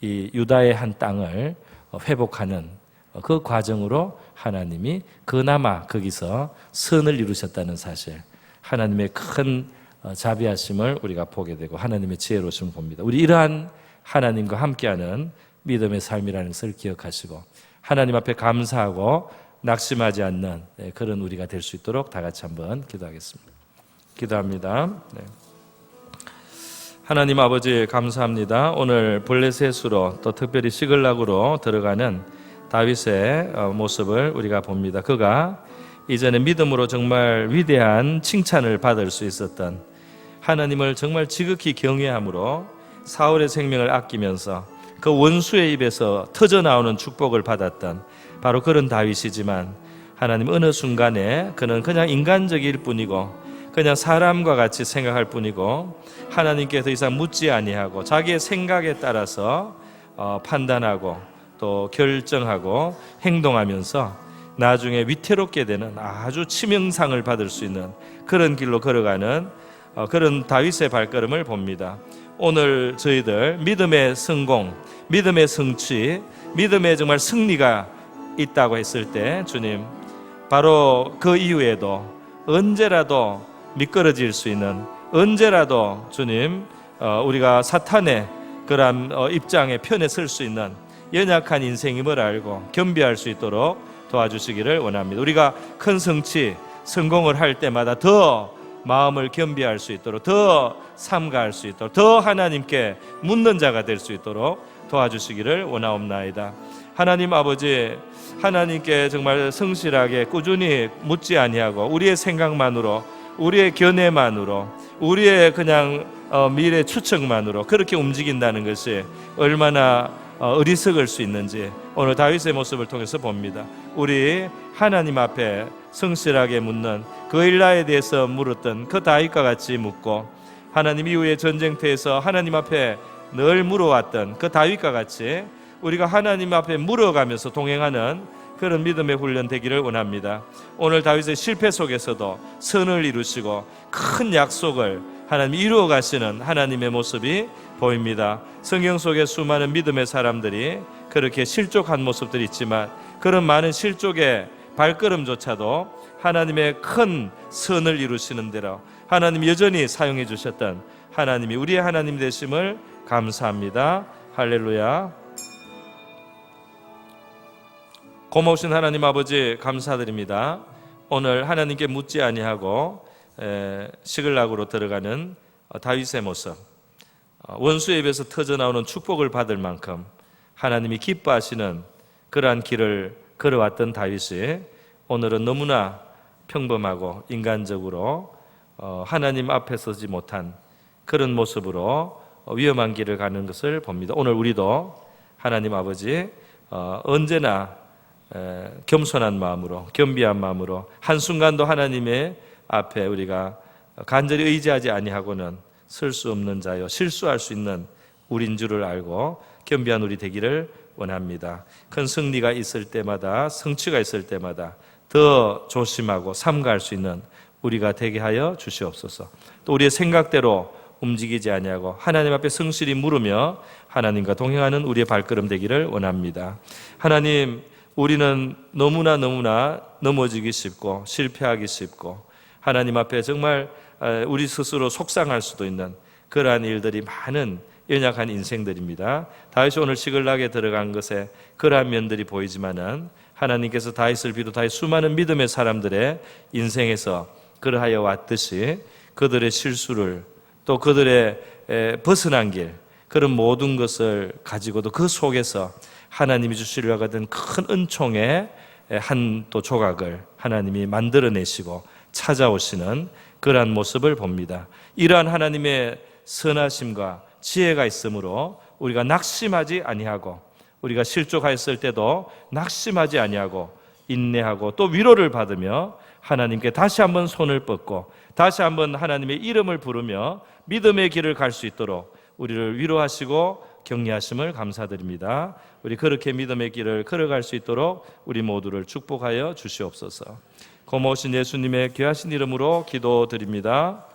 이 유다의 한 땅을 회복하는 그 과정으로 하나님이 그나마 거기서 선을 이루셨다는 사실, 하나님의 큰 자비하심을 우리가 보게 되고 하나님의 지혜로우심을 봅니다. 우리 이러한 하나님과 함께하는 믿음의 삶이라는 것을 기억하시고 하나님 앞에 감사하고 낙심하지 않는 그런 우리가 될 수 있도록 다 같이 한번 기도하겠습니다. 기도합니다. 하나님 아버지, 감사합니다. 오늘 블레셋으로 또 특별히 시글락으로 들어가는 다윗의 모습을 우리가 봅니다. 그가 이전에 믿음으로 정말 위대한 칭찬을 받을 수 있었던, 하나님을 정말 지극히 경외함으로 사울의 생명을 아끼면서 그 원수의 입에서 터져나오는 축복을 받았던 바로 그런 다윗이지만, 하나님 어느 순간에 그는 그냥 인간적일 뿐이고 그냥 사람과 같이 생각할 뿐이고 하나님께 더 이상 묻지 아니하고 자기의 생각에 따라서 판단하고 또 결정하고 행동하면서 나중에 위태롭게 되는 아주 치명상을 받을 수 있는 그런 길로 걸어가는 그런 다윗의 발걸음을 봅니다. 오늘 저희들 믿음의 성공, 믿음의 성취, 믿음의 정말 승리가 있다고 했을 때, 주님, 바로 그 이후에도 언제라도 미끄러질 수 있는, 언제라도 주님 우리가 사탄의 그런 입장에 편에 설 수 있는 연약한 인생임을 알고 겸비할 수 있도록 도와주시기를 원합니다. 우리가 큰 성취, 성공을 할 때마다 더 마음을 겸비할 수 있도록, 더 삼가할 수 있도록, 더 하나님께 묻는 자가 될 수 있도록 도와주시기를 원하옵나이다. 하나님 아버지, 하나님께 정말 성실하게 꾸준히 묻지 아니하고 우리의 생각만으로, 우리의 견해만으로, 우리의 그냥 미래 추측만으로 그렇게 움직인다는 것이 얼마나 어리석을 수 있는지 오늘 다윗의 모습을 통해서 봅니다. 우리 하나님 앞에 성실하게 묻는, 그 일나에 대해서 물었던 그 다윗과 같이 묻고, 하나님 이후의 전쟁터에서 하나님 앞에 늘 물어왔던 그 다윗과 같이 우리가 하나님 앞에 물어가면서 동행하는 그런 믿음의 훈련 되기를 원합니다. 오늘 다윗의 실패 속에서도 선을 이루시고 큰 약속을 하나님 이루어 가시는 하나님의 모습이 보입니다. 성경 속에 수많은 믿음의 사람들이 그렇게 실족한 모습들이 있지만 그런 많은 실족의 발걸음조차도 하나님의 큰 선을 이루시는 대로 하나님 여전히 사용해 주셨던 하나님이 우리의 하나님 되심을 감사합니다. 할렐루야. 고마우신 하나님 아버지 감사드립니다. 오늘 하나님께 묻지 아니하고 시글락으로 들어가는 다윗의 모습, 원수의 입에서 터져나오는 축복을 받을 만큼 하나님이 기뻐하시는 그러한 길을 걸어왔던 다윗이 오늘은 너무나 평범하고 인간적으로 하나님 앞에 서지 못한 그런 모습으로 위험한 길을 가는 것을 봅니다. 오늘 우리도 하나님 아버지 언제나 겸손한 마음으로 겸비한 마음으로 한순간도 하나님의 앞에 우리가 간절히 의지하지 아니하고는 설 수 없는 자요 실수할 수 있는 우린 줄을 알고 겸비한 우리 되기를 원합니다. 큰 승리가 있을 때마다 성취가 있을 때마다 더 조심하고 삼가할 수 있는 우리가 되게 하여 주시옵소서. 또 우리의 생각대로 움직이지 아니하고 하나님 앞에 성실히 물으며 하나님과 동행하는 우리의 발걸음 되기를 원합니다. 하나님, 우리는 너무나 넘어지기 쉽고 실패하기 쉽고 하나님 앞에 정말 우리 스스로 속상할 수도 있는 그러한 일들이 많은 연약한 인생들입니다. 다윗이 오늘 시글락에 들어간 것에 그러한 면들이 보이지만은 하나님께서 다윗을 비롯하여 수많은 믿음의 사람들의 인생에서 그러하여 왔듯이 그들의 실수를 또 그들의 벗어난 길 그런 모든 것을 가지고도 그 속에서 하나님이 주시려고 하던 큰 은총의 한 또 조각을 하나님이 만들어내시고 찾아오시는 그러한 모습을 봅니다. 이러한 하나님의 선하심과 지혜가 있으므로 우리가 낙심하지 아니하고 우리가 실족하였을 때도 낙심하지 아니하고 인내하고 또 위로를 받으며 하나님께 다시 한번 손을 뻗고 다시 한번 하나님의 이름을 부르며 믿음의 길을 갈 수 있도록 우리를 위로하시고 격려하심을 감사드립니다. 우리 그렇게 믿음의 길을 걸어갈 수 있도록 우리 모두를 축복하여 주시옵소서. 고마우신 예수님의 귀하신 이름으로 기도드립니다.